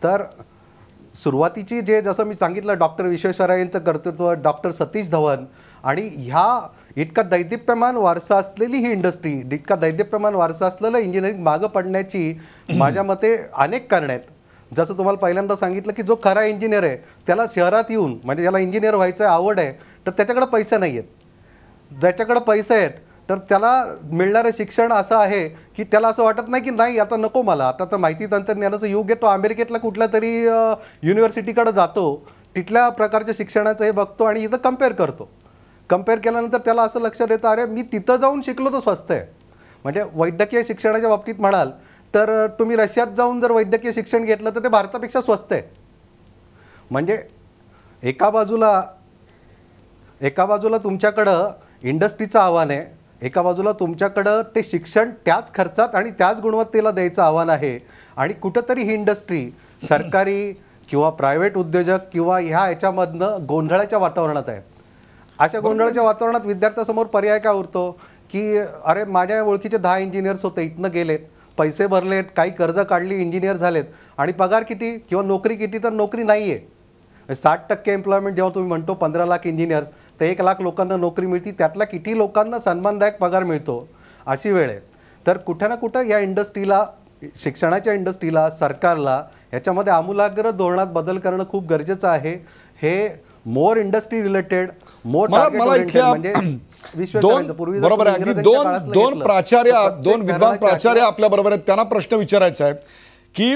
तर सुरुवातीची जसं मी सांगितलं, डॉक्टर विश्वेश्वरय्यांचं कर्तृत्व, डॉक्टर सतीश धवन आणि ह्या इतका दैदिप्यमान वारसा असलेली ही इंडस्ट्री, इतका दैदिप्यमान वारसा असलेलं इंजिनिअरिंग मागं पडण्याची माझ्या मते अनेक कारणं आहेत. जसं तुम्हाला पहिल्यांदा सांगितलं की जो खरा इंजिनियर आहे त्याला शहरात येऊन, म्हणजे ज्याला इंजिनियर व्हायचं आवड आहे, तर त्याच्याकडे पैसे नाही आहेत. ज्याच्याकडे पैसे आहेत तर त्याला मिळणारं शिक्षण असं आहे की त्याला असं वाटत नाही की नाही आता नको मला, आता तर माहिती तंत्रज्ञानाचं युग आहे, तो अमेरिकेतला कुठल्या तरी युनिव्हर्सिटीकडे जातो, तिथल्या प्रकारच्या शिक्षणाचं हे बघतो आणि इथं कम्पेअर करतो. कम्पेअर केल्यानंतर त्याला असं लक्षात येतं, अरे मी तिथं जाऊन शिकलो तर स्वस्त आहे. म्हणजे वैद्यकीय शिक्षणाच्या बाबतीत म्हणाल तर तुम्ही रशियात जाऊन जर वैद्यकीय शिक्षण घेतलं तर ते भारतापेक्षा स्वस्त आहे. म्हणजे एका बाजूला तुमच्याकडं इंडस्ट्रीचं आव्हान आहे, एका बाजूला तुमच्याकडं ते शिक्षण त्याच खर्चात आणि त्याच गुणवत्तेला द्यायचं आव्हान आहे. आणि कुठंतरी ही इंडस्ट्री सरकारी किंवा प्रायव्हेट उद्योजक किंवा ह्याच्यामधनं गोंधळाच्या वातावरणात आहे. अशा गोंधळाच्या वातावरणात विद्यार्थ्यासमोर पर्याय काय उरतो की अरे माझ्या ओळखीचे 10 इंजिनियर्स होते, इथनं गेलेत, पैसे भरलेत, काही कर्ज काढली, इंजिनियर झालेत आणि पगार किती किंवा नोकरी किती? तर नोकरी नाही आहे. 60% एम्प्लॉयमेंट जेव्हा तुम्ही म्हणतो 15 लाख इंजिनियर्स, तर 1 लाख लोकांना नोकरी मिळते, त्यातल्या किती लोकांना सन्मानदायक पगार मिळतो? अशी वेळ आहे. तर कुठं ना कुठं या इंडस्ट्रीला, शिक्षणाच्या इंडस्ट्रीला, सरकारला याच्यामध्ये आमूलाग्र धोरणात बदल करणं खूप गरजेचं आहे. हे मोर इंडस्ट्री रिलेटेड, मोर टार्गेट ओरिएंटेड, म्हणजे बरोबर आहे. अगदी दोन प्राचार्य, दोन विद्वान प्राचार्य आपल्या बरोबर आहेत. त्यांना प्रश्न विचारायचा आहे की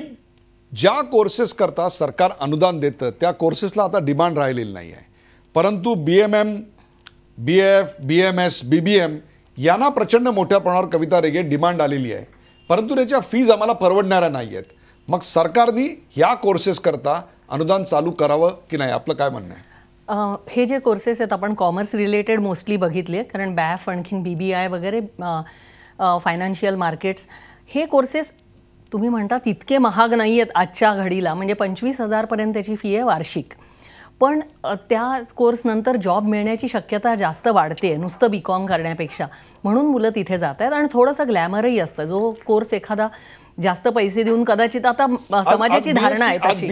ज्या कोर्सेस करता सरकार अनुदान देतं त्या कोर्सेसला आता डिमांड राहिलेली नाही आहे, परंतु BMM, BF, BMS, BBM यांना प्रचंड मोठ्या प्रमाणावर कविता रेगे डिमांड आलेली आहे, परंतु त्याच्या फीज आम्हाला परवडणाऱ्या नाही आहेत. मग सरकारने या कोर्सेस करता अनुदान चालू करावं की नाही? आपलं काय म्हणणं आहे? हे जे कोर्सेस आहेत आपण कॉमर्स रिलेटेड मोस्टली बघितले, कारण BAF आणखीन BBI वगैरे फायनान्शियल मार्केट्स, हे कोर्सेस तुम्ही म्हणता तितके महाग नाही आहेत आजच्या घडीला, म्हणजे 25,000 पर्यंतची फी आहे वार्षिक. पण त्या कोर्सनंतर जॉब मिळण्याची शक्यता जास्त वाढते नुसतं BCom करण्यापेक्षा, म्हणून मुलं तिथे जात आहेत. आणि थोडंसं ग्लॅमरही असतं. जो कोर्स एखादा जास्त पैसे देऊन कदाचित, आता समाजाची धारणा आहे तशी,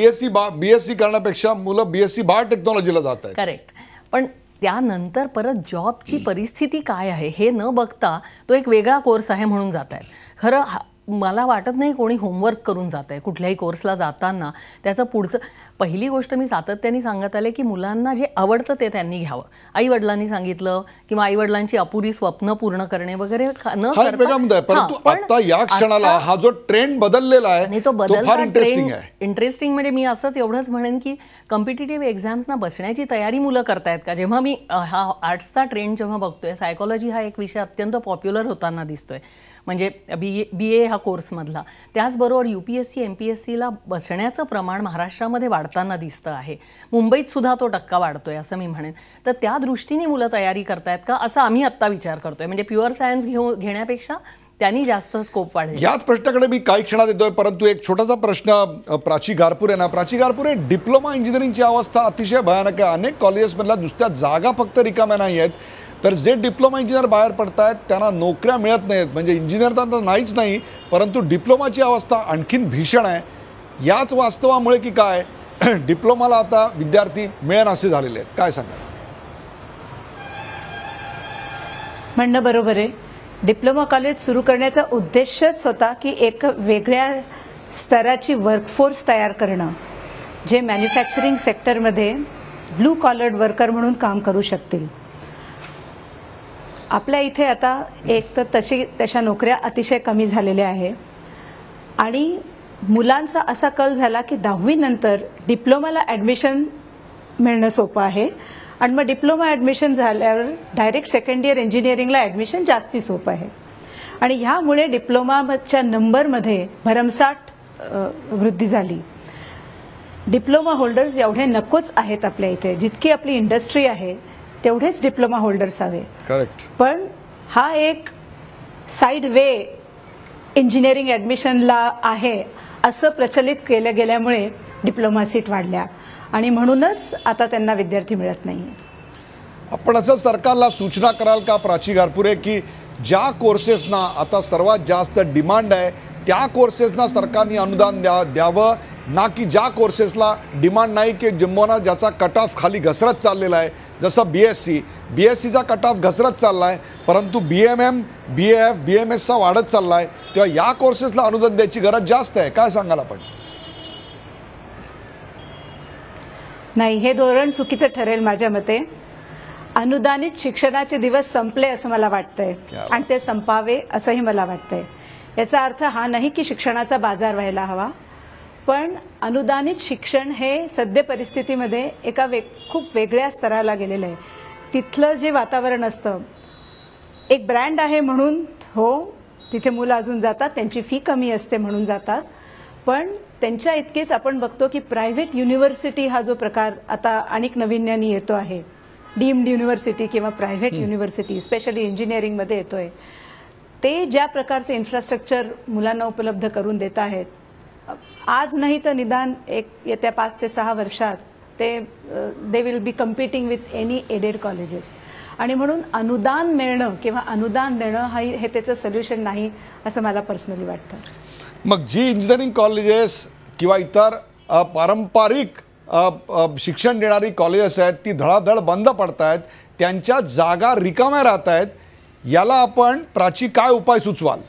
बीएससी करण्यापेक्षा मुलं बीएससी बायोटेक्नॉलॉजीला जात आहेत. करेक्ट. पण त्यानंतर परत जॉबची परिस्थिती काय आहे हे न बघता तो एक वेगळा कोर्स आहे म्हणून जात आहेत. खरं मला वाटत नाही कोणी होमवर्क करून जात आहे कुठल्याही कोर्सला जाताना. त्याचं पुढचं, पहिली गोष्ट मी सातत्याने सांगत आले की मुलांना जे आवडतं ते त्यांनी घ्यावं. आईवडिलांनी सांगितलं किंवा आईवडिलांची अपुरी स्वप्न पूर्ण करणे वगैरे न हा एक वेगळा मुद्दा आहे. परंतु आता या क्षणाला हा जो ट्रेंड बदललेला आहे तो फार इंटरेस्टिंग आहे. इंटरेस्टिंग म्हणजे मी असंच एवढंच म्हणेन की कॉम्पिटिटिव्ह एक्झाम्सना बसण्याची तयारी मुलं करतायत का. जेव्हा मी हा आर्ट्सचा ट्रेंड जेव्हा बघतोय, सायकोलॉजी हा एक विषय अत्यंत पॉप्युलर होताना दिसतोय, म्हणजे BA हा कोर्समधला. त्याचबरोबर UPSC MPSCला बसण्याचं प्रमाण महाराष्ट्रामध्ये वाढताना दिसतं आहे. मुंबईत सुद्धा तो टक्का वाढतोय असं मी म्हणेन. तर त्या दृष्टीने मुलं तयारी करतायत का असं आम्ही आत्ता विचार करतोय. म्हणजे प्युअर सायन्स घेण्यापेक्षा त्यांनी जास्त स्कोप वाढेल. याच प्रश्नाकडे मी काही क्षणात येतोय, परंतु एक छोटासा प्रश्न प्राची गारपुरे ना. प्राची गारपुरे, डिप्लोमा इंजिनिअरिंगची अवस्था अतिशय भयानक आहे. अनेक कॉलेजेसमधल्या नुसत्या जागा फक्त रिकाम्या नाही आहेत, तर जे डिप्लोमा इंजिनियर बाहेर पडतायत त्यांना नोकऱ्या मिळत नाहीत. म्हणजे इंजिनियर तर नाहीच नाही, परंतु डिप्लोमाची अवस्था आणखीन भीषण आहे. याच वास्तवामुळे की काय डिप्लोमाला आता विद्यार्थी मिळेनासे झालेले आहेत, काय सांगा? म्हणणं बरोबर आहे. डिप्लोमा कॉलेज सुरू करण्याचा उद्देशच होता की एक वेगळ्या स्तराची वर्कफोर्स तयार करणं, जे मॅन्युफॅक्चरिंग सेक्टरमध्ये ब्लू कॉलर्ड वर्कर म्हणून काम करू शकतील. आपल्या इथे आता एक तर तशा नोकऱ्या अतिशय कमी झालेल्या आहे आणि मुलांचा असा कल झाला की 10वी नंतर डिप्लोमाला ॲडमिशन मिळणं सोपं आहे आणि मग डिप्लोमा ॲडमिशन झाल्यावर डायरेक्ट सेकंड इयर इंजिनिअरिंगला ॲडमिशन जास्ती सोपं आहे. आणि ह्यामुळे डिप्लोमाच्या नंबरमध्ये भरमसाठ वृद्धी झाली. डिप्लोमा होल्डर्स एवढे नकोच आहेत आपल्या इथे. जितकी आपली इंडस्ट्री आहे तेवढेच डिप्लोमा होल्डर्स हवे. करेक्ट. पण हा एक साईड वे इंजिनिअरिंग ॲडमिशनला आहे असं प्रचलित केलं गेल्यामुळे डिप्लोमा सीट वाढल्या आणि म्हणूनच आता त्यांना विद्यार्थी मिळत नाही. आपण असं सरकारला सूचना कराल का प्राची गारपुरे की ज्या कोर्सेसना आता सर्वात जास्त डिमांड आहे त्या कोर्सेसना सरकारने अनुदान द्यावं, ना की ज्या कोर्सेसला डिमांड नाही की जिंबोना ज्याचा कट ऑफ खाली घसरत चाललेला आहे, जसं BSCचा कट ऑफ घसरत चालला आहे, परंतु BMM BAF BMSचा वाढत चालला आहे. तेव्हा या कोर्सेसला अनुदान द्यायची गरज जास्त आहे, काय सांगाल आपण? नाही, हे धोरण चुकीचं ठरेल माझ्या मते. अनुदानित शिक्षणाचे दिवस संपले असं मला वाटतंय आणि ते संपावे असंही मला वाटतंय. याचा अर्थ हा नाही की शिक्षणाचा बाजार व्हायला हवा, पण अनुदानित शिक्षण हे सद्य परिस्थितीमध्ये एका खूप वेगळ्या स्तराला गेलेलं आहे. तिथलं जे वातावरण असतं, एक ब्रँड आहे म्हणून हो तिथे मुलं अजून जातात, त्यांची फी कमी असते म्हणून जातात, पण त्यांच्या इतकेच आपण बघतो की प्रायव्हेट युनिव्हर्सिटी हा जो प्रकार आता अनेक नवीन्याने येतो आहे, डीम्ड युनिव्हर्सिटी किंवा प्रायव्हेट युनिव्हर्सिटी स्पेशली इंजिनिअरिंगमध्ये येतोय, ते ज्या प्रकारचे इन्फ्रास्ट्रक्चर मुलांना उपलब्ध करून देत आहेत, आज नाही तर निदान येत्या 5 ते 6 वर्षात they will be competing with any aided colleges. आणि म्हणून अनुदान मिळणं किंवा अनुदान देणं हे त्याचं सोल्युशन नाही असं मला पर्सनली वाटतं. मग जी इंजिनिअरिंग कॉलेजेस किंवा इतर पारंपरिक शिक्षण देणारी कॉलेजेस आहेत ती धडाधड बंद पडत आहेत, त्यांच्या जागा रिकाम्या राहत आहेत, याला आपण प्राची काय उपाय सुचवाल?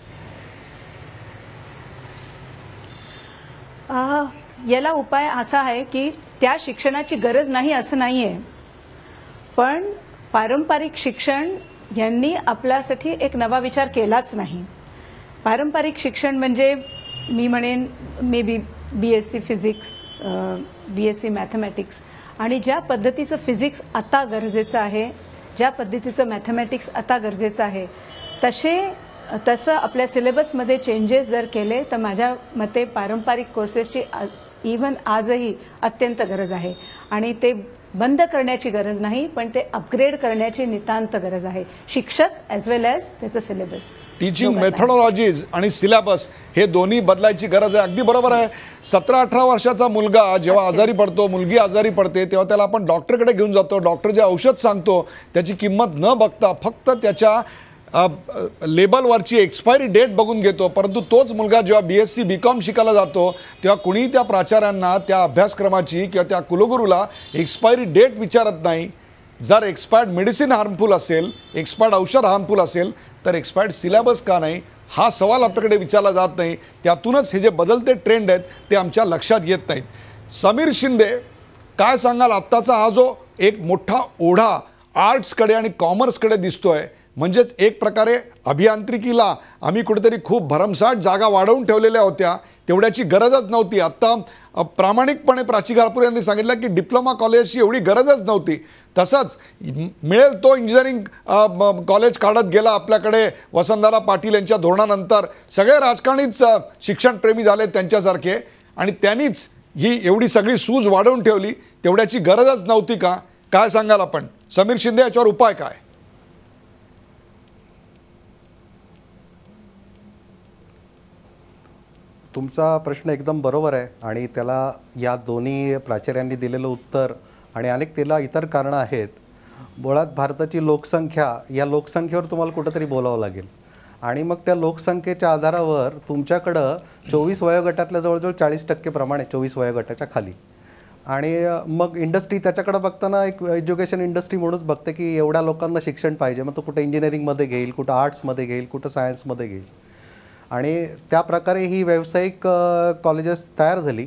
याला उपाय असा आहे की त्या शिक्षणाची गरज नाही असं नाही आहे, पण पारंपरिक शिक्षण यांनी आपल्यासाठी एक नवा विचार केलाच नाही. पारंपरिक शिक्षण म्हणजे मी म्हणेन may be BSc physics, BSc mathematics, आणि ज्या पद्धतीचं फिजिक्स आता गरजेचं आहे, ज्या पद्धतीचं मॅथमॅटिक्स आता गरजेचं आहे, तसं आपल्या सिलेबसमध्ये चेंजेस जर केले तर माझ्या मते पारंपरिक कोर्सेसची इव्हन आजही अत्यंत गरज आहे. आणि ते बंद करण्याची गरज नाही, पण ते अपग्रेड करण्याची नितांत गरज आहे, शिक्षक ॲज वेल ॲज त्याचं सिलेबस. टीचिंग मेथडॉलॉजीज आणि सिलेबस हे दोन्ही बदलायची गरज आहे. अगदी बरोबर आहे. 17-18 वर्षाचा मुलगा जेव्हा आजारी पडतो, मुलगी आजारी पडते, तेव्हा त्याला आपण डॉक्टरकडे घेऊन जातो. डॉक्टर जे औषध सांगतो त्याची किंमत न बघता फक्त त्याच्या लेबलवरची एक्सपायरी डेट बघून घेतो. परंतु तोच मुलगा जेव्हा BSc BCom शिकायला जातो तेव्हा कुणीही त्या प्राचार्यांना त्या अभ्यासक्रमाची किंवा त्या कुलगुरूला एक्सपायरी डेट विचारत नाही. जर एक्सपायर्ड मेडिसिन हार्मफुल असेल, एक्सपायर्ड औषध हार्मफुल असेल तर एक्सपायर्ड सिलेबस का नाही हा सवाल आपल्याकडे विचारला जात नाही. त्यातूनच हे जे बदलते ट्रेंड आहेत ते आमच्या लक्षात येत नाहीत. समीर शिंदे, काय सांगाल, आत्ताचा हा जो एक मोठा ओढा आर्ट्सकडे आणि कॉमर्सकडे दिसतोय, म्हणजेच एक प्रकारे अभियांत्रिकीला आम्ही कुठेतरी खूप भरमसाठ जागा वाढवून ठेवलेल्या होत्या, तेवढ्याची गरजच नव्हती. आत्ता प्रामाणिकपणे प्राची घारपुरे यांनी सांगितलं की डिप्लोमा कॉलेजची एवढी गरजच नव्हती. तसंच मिळेल तो इंजिनिअरिंग कॉलेज काढत गेला आपल्याकडे. वसंतदादा पाटील यांच्या धोरणानंतर सगळे राजकारणीच शिक्षणप्रेमी झाले त्यांच्यासारखे, आणि त्यांनीच ही एवढी सगळी सूज वाढवून ठेवली. तेवढ्याची गरजच नव्हती का? काय सांगाल आपण? समीर शिंदे, याच्यावर उपाय काय? तुमचा प्रश्न एकदम बरोबर आहे आणि त्याला या दोन्ही प्राचार्यांनी दिलेलं उत्तर आणि अनेक त्याला इतर कारणं आहेत. मुळात भारताची लोकसंख्या, या लोकसंख्येवर तुम्हाला कुठंतरी बोलावं लागेल आणि मग त्या लोकसंख्येच्या आधारावर तुमच्याकडं 24 वयोगटातल्या जवळजवळ 40% प्रमाण आहे 24 वयोगटाच्या खाली. आणि मग इंडस्ट्री त्याच्याकडे बघताना एक एज्युकेशन इंडस्ट्री म्हणूनच बघते की एवढ्या लोकांना शिक्षण पाहिजे, मग तो कुठं इंजिनिअरिंगमध्ये घेईल, कुठं आर्ट्समध्ये घेईल, कुठं सायन्समध्ये घेईल. आणि त्या प्रकारे ही व्यावसायिक कॉलेजेस तयार झाली.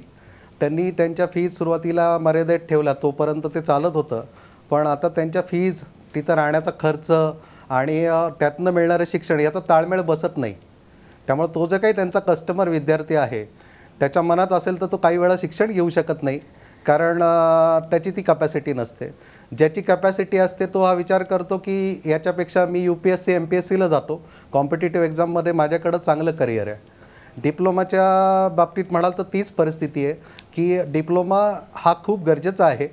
त्यांनी त्यांच्या फीज सुरुवातीला मर्यादित ठेवल्या, तोपर्यंत ते चालत होतं. पण आता त्यांच्या फीज, तिथं राहण्याचा खर्च आणि त्यातनं मिळणारं शिक्षण याचा ताळमेळ बसत नाही. त्यामुळे तो जो काही त्यांचा कस्टमर विद्यार्थी आहे त्याच्या मनात असेल तर तो काही वेळा शिक्षण घेऊ शकत नाही, कारण त्याची ती कॅपॅसिटी नसते. ज्याची कॅपॅसिटी असते तो हा विचार करतो की याच्यापेक्षा मी UPSC MPSCला जातो, कॉम्पिटिटिव्ह एक्झाममध्ये माझ्याकडं चांगलं करिअर आहे. डिप्लोमाच्या बाबतीत म्हणाल तर तीच परिस्थिती आहे की डिप्लोमा हा खूप गरजेचा आहे.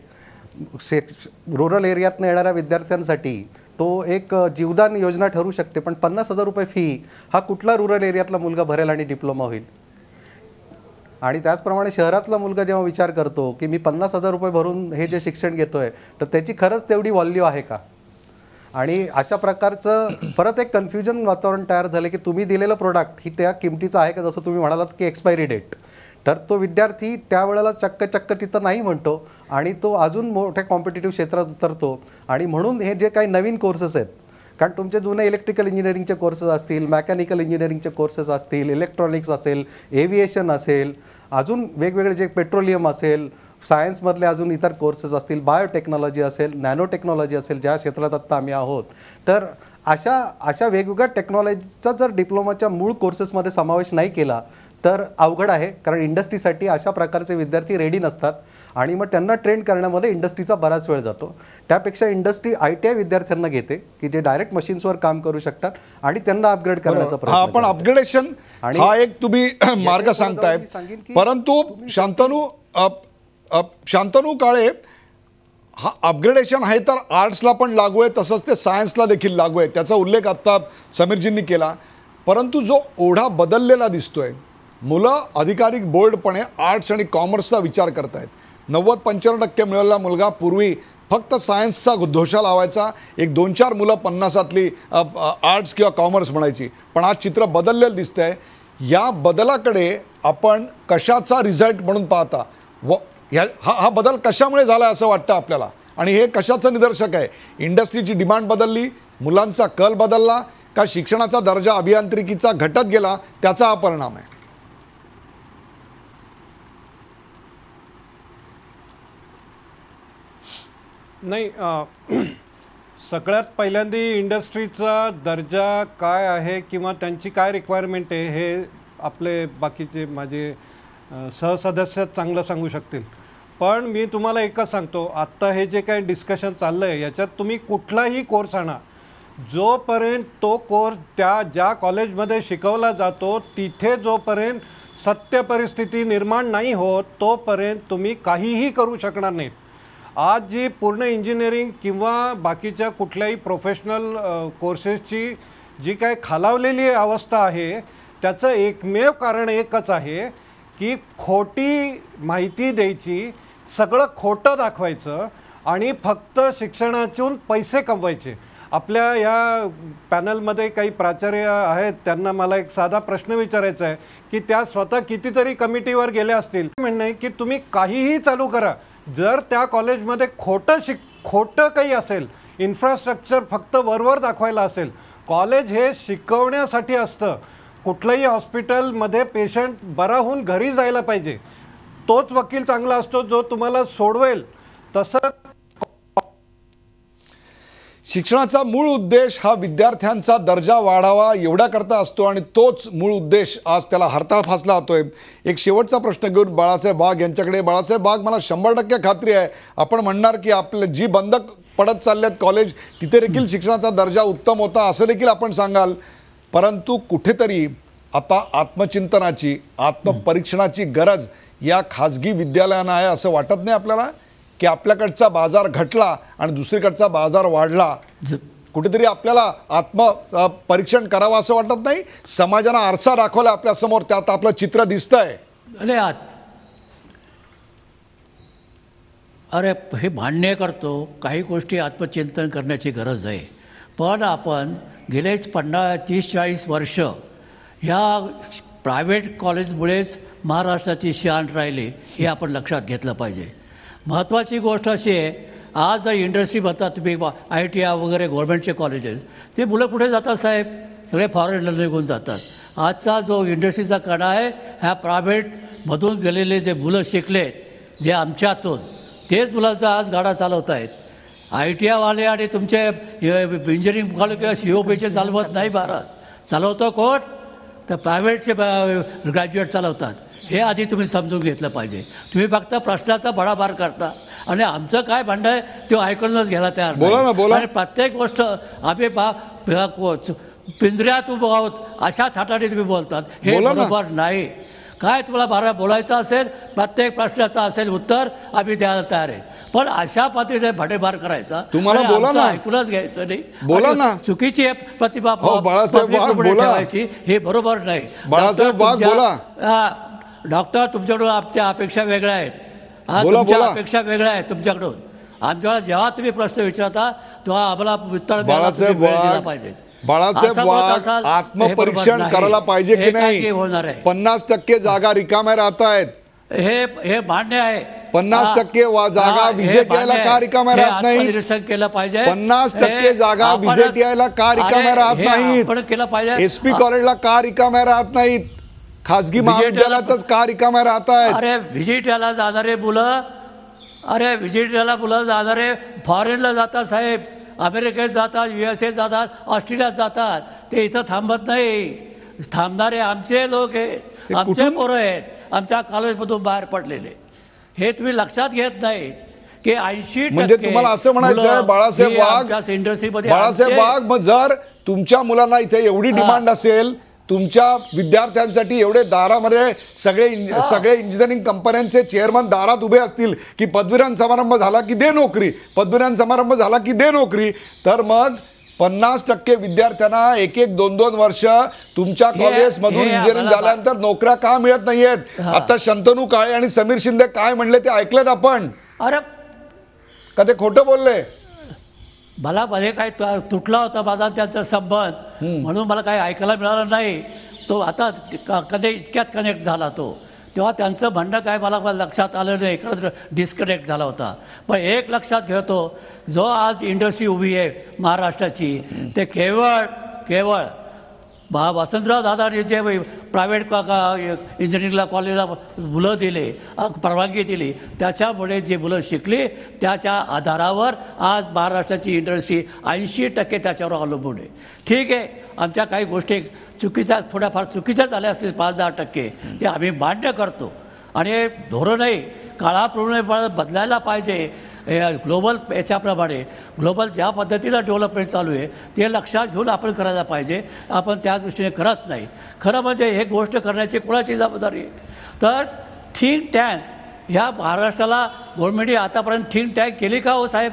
रुरल एरियातनं येणाऱ्या विद्यार्थ्यांसाठी तो एक जीवदान योजना ठरू शकते. पण 50,000 रुपये फी हा कुठला रुरल एरियातला मुलगा भरेल आणि डिप्लोमा होईल? आणि त्याचप्रमाणे शहरातला मुलगा जेव्हा विचार करतो की मी 50,000 रुपये भरून हे जे शिक्षण घेतोय तर त्याची खरंच तेवढी व्हॅल्यू आहे का? आणि अशा प्रकारचं परत एक कन्फ्युजन वातावरण तयार झालं की तुम्ही दिलेलं प्रोडक्ट ही त्या किमतीचं आहे का? जसं तुम्ही म्हणालात की एक्सपायरी डेट, तर तो विद्यार्थी त्यावेळेला चक्क तिथं नाही म्हणतो आणि तो अजून मोठ्या कॉम्पिटिटिव्ह क्षेत्रात उतरतो. आणि म्हणून हे जे काही नवीन कोर्सेस आहेत, कारण तुमचे जुने इलेक्ट्रिकल इंजिनिअरिंगचे कोर्सेस असतील, मेकॅनिकल इंजिनिअरिंगचे कोर्सेस असतील, इलेक्ट्रॉनिक्स असेल, एव्हिएशन असेल, अजून वेगवेगळे जे पेट्रोलियम असेल, सायन्समधले अजून इतर कोर्सेस असतील, बायोटेक्नॉलॉजी असेल, नॅनो टेक्नॉलॉजी असेल, ज्या क्षेत्रात आत्ता आम्ही आहोत, तर अशा वेगवेगळ्या टेक्नॉलॉजीचा जर डिप्लोमाच्या मूळ कोर्सेसमध्ये समावेश नाही केला तर अवघड आहे. कारण इंडस्ट्रीसाठी अशा प्रकारचे विद्यार्थी रेडी नसतात आणि मग त्यांना ट्रेन करण्यामध्ये इंडस्ट्रीचा बराच वेळ जातो. त्यापेक्षा इंडस्ट्री ITI विद्यार्थ्यांना घेते की जे डायरेक्ट मशीन्सवर काम करू शकतात आणि त्यांना अपग्रेड करण्याचा प्रयत्न करतात. आपण अपग्रेडेशन हा एक तुम्ही मार्ग सांगताय, परंतु शांतनू काळे, हा अपग्रेडेशन आहे तर आर्ट्सला पण लागू आहे, तसंच ते सायन्सला देखील लागू आहे, त्याचा उल्लेख आत्ता समीरजींनी केला. परंतु जो ओढा बदललेला दिसतोय, मुलं अधिकाधिक बोल्डपणे आर्ट्स आणि कॉमर्सचा विचार करतायत. 90-95% मिळालेला मुलगा पूर्वी फक्त सायन्सचा घोषा लावायचा, एक 2-4 मुलं 50तली आर्ट्स किंवा कॉमर्स म्हणायची. पण आज चित्र बदललेलं दिसतंय. या बदलाकडे आपण कशाचा रिझल्ट म्हणून पाहता? हा बदल कशामुळे झाला असं वाटतं आपल्याला, आणि हे कशाचं निदर्शक आहे? इंडस्ट्रीची डिमांड बदलली, मुलांचा कल बदलला का शिक्षणाचा दर्जा अभियांत्रिकीचा घटत गेला, त्याचा हा परिणाम आहे? नाही, सगळ्यात पहिल्यांदा इंडस्ट्रीचा दर्जा काय आहे किंवा त्यांची काय रिक्वायरमेंट आहे हे आपले बाकीचे माझे सहसदस्य चांगलं सांगू शकतील. पण मी तुम्हाला एकच सांगतो, आत्ता हे जे काही डिस्कशन चाललं आहे याच्यात तुम्ही कुठलाही कोर्स आणा, जोपर्यंत तो कोर्स ज्या कॉलेजमध्ये शिकवला जातो तिथे जोपर्यंत सत्य परिस्थिती निर्माण नाही होत तोपर्यंत तुम्ही काहीही करू शकणार नाहीत. आज जी पूर्ण इंजिनिअरिंग किंवा बाकीच्या कुठल्याही प्रोफेशनल कोर्सेसची जी काय खालावलेली अवस्था आहे त्याचं एकमेव कारण एकच आहे की खोटी माहिती द्यायची, सगळं खोटं दाखवायचं आणि फक्त शिक्षणातून पैसे कमवायचे. आपल्या या पॅनलमध्ये काही प्राचार्य आहेत, त्यांना मला एक साधा प्रश्न विचारायचा आहे की त्या स्वतः कितीतरी कमिटीवर गेल्या असतील. म्हणणं आहे की तुम्ही काहीही चालू करा, जर त्या कॉलेजमध्ये खोटं काही असेल, इन्फ्रास्ट्रक्चर फक्त वरवर दाखवायला असेल, कॉलेज हे शिकवण्यासाठी असतं. कुठलंही हॉस्पिटलमध्ये पेशंट बरा होऊन घरी जायला पाहिजे, तोच वकील चांगला असतो जो तुम्हाला सोडवेल. तसं शिक्षणाचा मूळ उद्देश हा विद्यार्थ्यांचा दर्जा वाढावा एवढ्याकरता असतो आणि तोच मूळ उद्देश आज त्याला हरताळ फासला जातोय. एक शेवटचा प्रश्न घेऊन बाळासाहेब वाघ यांच्याकडे. बाळासाहेब वाघ, मला 100% खात्री आहे आपण म्हणणार की आपले जी बंद पडत चालल्यात कॉलेज तिथे देखील शिक्षणाचा दर्जा उत्तम होता असं देखील आपण सांगाल, परंतु कुठेतरी आता आत्मचिंतनाची, आत्मपरीक्षणाची गरज या खाजगी विद्यालयांना आहे असं वाटत नाही आपल्याला की आपल्याकडचा बाजार घटला आणि दुसरीकडचा बाजार वाढला? कुठेतरी आपल्याला आत्मपरीक्षण करावं असं वाटत नाही? समाजाला आरसा दाखवला आपल्यासमोर, त्यात आपलं चित्र दिसतंय. अरे हे मान्य करतो, काही गोष्टी आत्मचिंतन करण्याची गरज आहे, पण आपण गेले 30-40 वर्ष ह्या प्रायव्हेट कॉलेजमुळेच महाराष्ट्राची शान राहिली हे आपण लक्षात घेतलं पाहिजे. महत्त्वाची गोष्ट अशी आहे, आज जर इंडस्ट्री म्हणतात तुम्ही ITI वगैरे गव्हर्नमेंटचे कॉलेजेस, ते मुलं कुठे जातात साहेब? सगळे फॉरेनला निघून जातात. आजचा जो इंडस्ट्रीचा कणा आहे ह्या प्रायव्हेटमधून गेलेले जे मुलं शिकलेत, जे आमच्यातून, तेच मुलांचा आज गाडा चालवत आहेत. ITI आणि तुमचे इंजिनिअरिंग कॉलेज किंवा COPचे चालवत नाही भारत, चालवतो कोण? तर प्रायव्हेटचे ग्रॅज्युएट चालवतात. हे आधी तुम्ही समजून घेतलं पाहिजे. तुम्ही फक्त प्रश्नाचा भडाभार करता आणि आमचं काय म्हणणं आहे ते ऐकूनच घ्यायला तयार नाही. आणि प्रत्येक गोष्ट आम्ही पिंजऱ्यात उभं आहोत अशा थाटाने तुम्ही बोलतात, हे बरोबर नाही. काय तुम्हाला बोलायचं असेल, प्रत्येक प्रश्नाचं असेल उत्तर आम्ही द्यायला तयार आहे, पण अशा पद्धतीने भडेभार करायचा तुम्हाला बोला ना, ऐकूनच घ्यायचं नाही. बोला ना. चुकीची प्रतिभा बोला, ठेवायची हे बरोबर नाही. डॉक्टर तुमच्याकडून आमच्या अपेक्षा वेगळ्या आहेत, तुमच्या अपेक्षा वेगळ्या आहेत तुमच्याकडून. आमच्याकडे जेव्हा तुम्ही प्रश्न विचारता तेव्हा आम्हाला उत्तर द्यायला दिला पाहिजे. बाळासाहेब वाघ, आत्मपरीक्षण करायला पाहिजे की नाही? होणार आहे. 50% जागा रिकाम्या राहत आहेत, हे मान्य आहे. 50% जागा व्हिजिट यायला का रिकाम्या राहत नाही? निरीक्षण केलं पाहिजे. 50% जागा व्हिजिट यायला का रिकाम्या राहत नाहीत? केलं पाहिजे. SP कॉलेजला का रिकाम्या राहत नाहीत? खाजगी महाविद्यालयातच का रिकाम्या राहत आहेत? अरे व्हिजिट याला जाणारे मुलं, जाणारे फॉरेनला जातात साहेब, अमेरिकेत जातात, USA जातात, ऑस्ट्रेलियात जातात. ते इथं थांबत नाही. थांबणारे आमचे लोक आहेत, आमचे पोरं आहेत, आमच्या कॉलेजमधून बाहेर पडलेले. हे तुम्ही लक्षात घेत नाही की 80% म्हणजे तुम्हाला असं म्हणायचं आहे बाळासाहेब वाघ, इंडस्ट्रीमध्ये बाळासाहेब वाघ, मग जर तुमच्या मुलांना इथे एवढी डिमांड असेल, तुमच्या विद्यार्थ्यांसाठी एवढे दारामध्ये सगळे इंजिनिअरिंग कंपन्यांचे चेअरमन दारात उभे असतील की पदवीदान समारंभ झाला की दे नोकरी, पदवीदान समारंभ झाला की दे नोकरी, तर मग 50% विद्यार्थ्यांना 1-1, 2-2 वर्ष तुमच्या कॉलेजमधून इंजिनिअरिंग झाल्यानंतर नोकऱ्या का मिळत नाहीयेत? आता शंतनू काळे आणि समीर शिंदे काय म्हणले ते ऐकलेत आपण? अरे का ते खोटं बोलले? मला मध्ये काही तुटला होता माझा त्यांचा संबंध, म्हणून मला काही ऐकायला मिळालं नाही. तो आता कधी इतक्यात कनेक्ट झाला तो, तेव्हा त्यांचं म्हणणं काय मला लक्षात आलं नाही, इकडं डिस्कनेक्ट झाला होता. पण एक लक्षात घेतो, जो आज इंडस्ट्री उभी आहे महाराष्ट्राची, ते केवळ वसंतराव दादांनी जे प्रायव्हेट इंजिनिअरिंगला कॉलेजला मुलं दिले, परवानगी दिली, त्याच्यामुळे जे मुलं शिकली त्याच्या आधारावर आज महाराष्ट्राची इंडस्ट्री 80% त्याच्यावर अवलंबून आहे. ठीक आहे, आमच्या काही गोष्टी थोड्याफार चुकीच्या झाल्या असतील 5-10%, ते आम्ही मान्य करतो. आणि धोरणही काळाप्रमाणे बदलायला पाहिजे. ग्लोबल याच्याप्रमाणे ग्लोबल ज्या पद्धतीनं डेव्हलपमेंट चालू आहे ते लक्षात घेऊन आपण करायला पाहिजे. आपण त्या दृष्टीने करत नाही. खरं म्हणजे हे गोष्ट करण्याची कोणाची जबाबदारी आहे? तर थिंक टँक ह्या महाराष्ट्राला गव्हर्नमेंटने आतापर्यंत थिंक टँक केली का हो साहेब?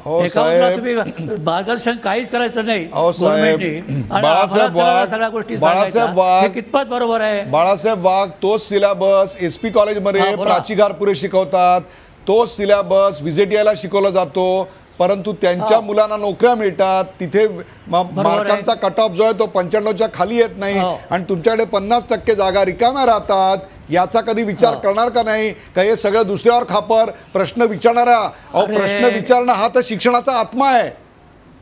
हो एकावन्न साहेब. तुम्ही मार्गदर्शन काहीच करायचं नाही अहो साहेब, गव्हर्नमेंटने, आणि बाळासाहेब आम्हालाच करायला वाघ, सगळ्या गोष्टी बाळासाहेब सांगायच्या. वाघ, हे कितपत बरोबर आहे? बाळासाहेब वाघ तोच सिलेबस SP कॉलेजमध्ये हा, बोला. प्राचीगारपुरे शिकवतात, तोच सिलेबस VJTIला शिकवला जातो, परंतु त्यांच्या मुलांना नोकऱ्या मिळतात तिथे मार्कांचा कट ऑफ जो आहे तो 95च्या खाली येत नाही, हो. आणि तुमच्याकडे 50% जागा रिकाम्या राहतात. याचा कधी विचार करणार का नाही? का हे सगळं दुसऱ्यावर खापर प्रश्न विचारणारा? अहो, अरे. प्रश्न विचारणं हा तर शिक्षणाचा आत्मा आहे.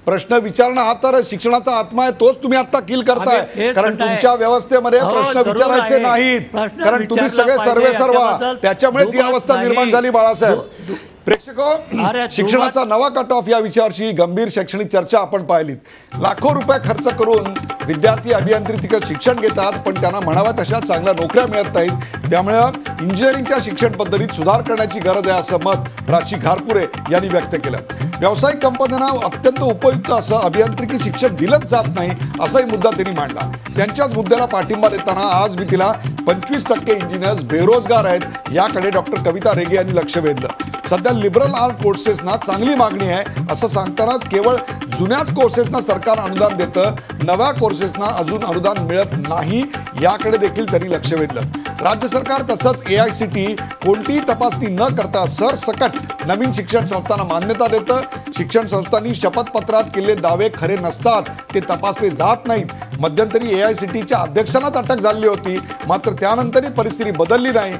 प्रश्न विचारणं हा तर शिक्षणाचा आत्मा आहे, तोच तुम्ही आता किल करताय. आम्ही तेच कारण म्हणताय. तुमच्या व्यवस्थेमध्ये हो, प्रश्न जरूर विचारायचे आहे. नाहीत, प्रश्न कारण तुम्ही विचारला सगळे पाहिजे, सर्वे सर्वा. याच्याबद्दल त्याच्यामुळेच ही दुमत अवस्था नाही. निर्माण झाली बाळासाहेब. दु- प्रेक्षको, अरे, शिक्षणाचा नवा कट ऑफ या विषयावरची गंभीर शैक्षणिक चर्चा आपण पाहिलीत. लाखो रुपये खर्च करून विद्यार्थी अभियांत्रिकीचं शिक्षण घेतात, पण त्यांना म्हणाव्या तशा चांगल्या नोकऱ्या मिळत नाहीत. त्यामुळं इंजिनिअरिंगच्या शिक्षण पद्धतीत सुधार करण्याची गरज आहे, असं मत प्राची घारपुरे यांनी व्यक्त केलं. व्यावसायिक कंपन्यांना अत्यंत उपयुक्त असं अभियांत्रिकी शिक्षण दिलंच जात नाही, असाही मुद्दा त्यांनी मांडला. त्यांच्याच मुद्द्याला पाठिंबा देताना आज मी तिला 25% इंजिनियर्स बेरोजगार आहेत याकडे डॉक्टर कविता रेगे यांनी लक्ष वेधलं. सध्या लिबरल आर्ट कोर्सेसना चांगली मागणी आहे असं सांगतानाच केवळ जुन्याच कोर्सेसना सरकार अनुदान देतं, नव्या कोर्सेसना अजून अनुदान मिळत नाही याकडे देखील त्यांनी लक्ष वेधलं. राज्य सरकार तसंच AICTE कोणतीही तपासणी न करता सरसकट नवीन शिक्षण संस्थांना मान्यता देतं. शिक्षण संस्थांनी शपथपत्रात केलेले दावे खरे नसतात, ते तपासले जात नाहीत. मध्यंतरी AICTEच्या अध्यक्षांनाच अटक झाली होती, मात्र त्यानंतरही परिस्थिती बदलली नाही.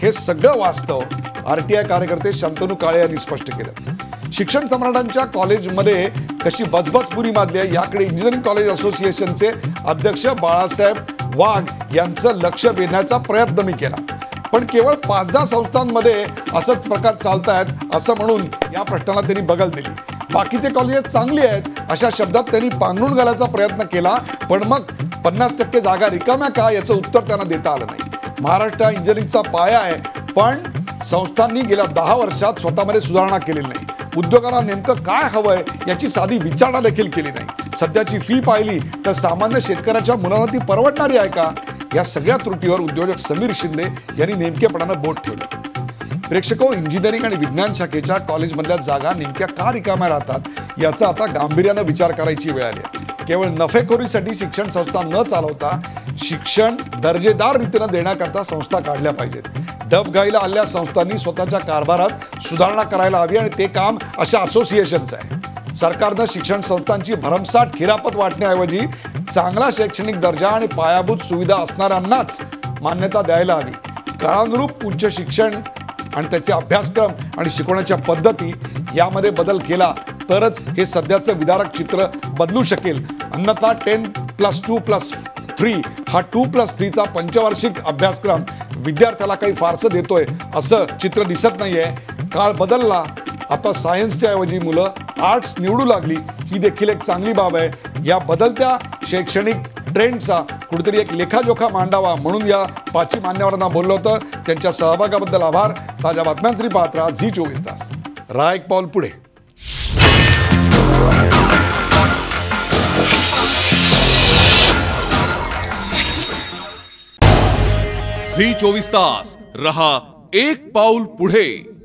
हे सगळं वास्तव RTI कार्यकर्ते शंतनू काळे यांनी स्पष्ट केलं. शिक्षण सम्राटांच्या कॉलेजमध्ये कशी बजबजपुरी माजली आहे याकडे इंजिनिअरिंग कॉलेज असोसिएशनचे अध्यक्ष बाळासाहेब वाघ यांचं लक्ष वेधण्याचा प्रयत्न मी केला, पण केवळ 5-10 संस्थांमध्ये असंच प्रकार चालतायत असं म्हणून या प्रश्नाला त्यांनी बगल दिली. बाकीचे कॉलेजेस चांगली आहेत अशा शब्दात त्यांनी पांघरून घालायचा प्रयत्न केला, पण मग 50% जागा रिकाम्या का याचं उत्तर त्यांना देता आलं नाही. महाराष्ट्र हा इंजिनिअरिंगचा पाया आहे, पण संस्थांनी गेल्या 10 वर्षात स्वतःमध्ये सुधारणा केलेली नाही. उद्योगाला नेमकं काय हवंय याची साधी विचारणा देखील केली नाही. सध्याची फी पाहिली तर सामान्य शेतकऱ्याच्या मुलांना ती परवडणारी आहे का? या सगळ्या त्रुटीवर उद्योजक समीर शिंदे यांनी नेमकेपणानं बोट ठेवलं. प्रेक्षको, इंजिनिअरिंग आणि विज्ञान शाखेच्या कॉलेजमधल्या जागा नेमक्या का रिकाम्या राहतात याचा आता गांभीर्यानं विचार करायची वेळ आली आहे. केवळ नफेखोरीसाठी शिक्षण संस्था न चालवता शिक्षण दर्जेदार रीतीनं देण्याकरता संस्था काढल्या पाहिजेत. डबघाईला आलेल्या संस्थांनी स्वतःच्या कारभारात सुधारणा करायला हवी, आणि ते काम अशा असोसिएशनचं आहे. सरकारनं शिक्षण संस्थांची भरमसाठ खिरापत वाटण्याऐवजी चांगला शैक्षणिक दर्जा आणि पायाभूत सुविधा असणाऱ्यांनाच मान्यता द्यायला हवी. काळानुरूप उच्च शिक्षण आणि त्याचे अभ्यासक्रम आणि शिकवण्याच्या पद्धती यामध्ये बदल केला तरच हे सध्याचं विदारक चित्र बदलू शकेल. अन्यथा 10+2+3 हा 2+3चा पंचवार्षिक अभ्यासक्रम विद्यार्थ्याला काही फारसं देतोय असं चित्र दिसत नाहीये. काळ बदलला, आता सायन्सच्या ऐवजी मुलं आर्ट्स निवडू लागली, ही देखील एक चांगली बाब आहे. या बदलत्या शैक्षणिक ट्रेंडचा कुठेतरी एक लेखाजोखा मांडावा म्हणून या 5 मान्यवरांना बोललो होतं. त्यांच्या सहभागाबद्दल आभार. ताज्या बातम्यांसाठी पाहत राहा झी24 तास. राहा एक पाऊल पुढे. झी24 तास रहा एक पाऊल पुढे.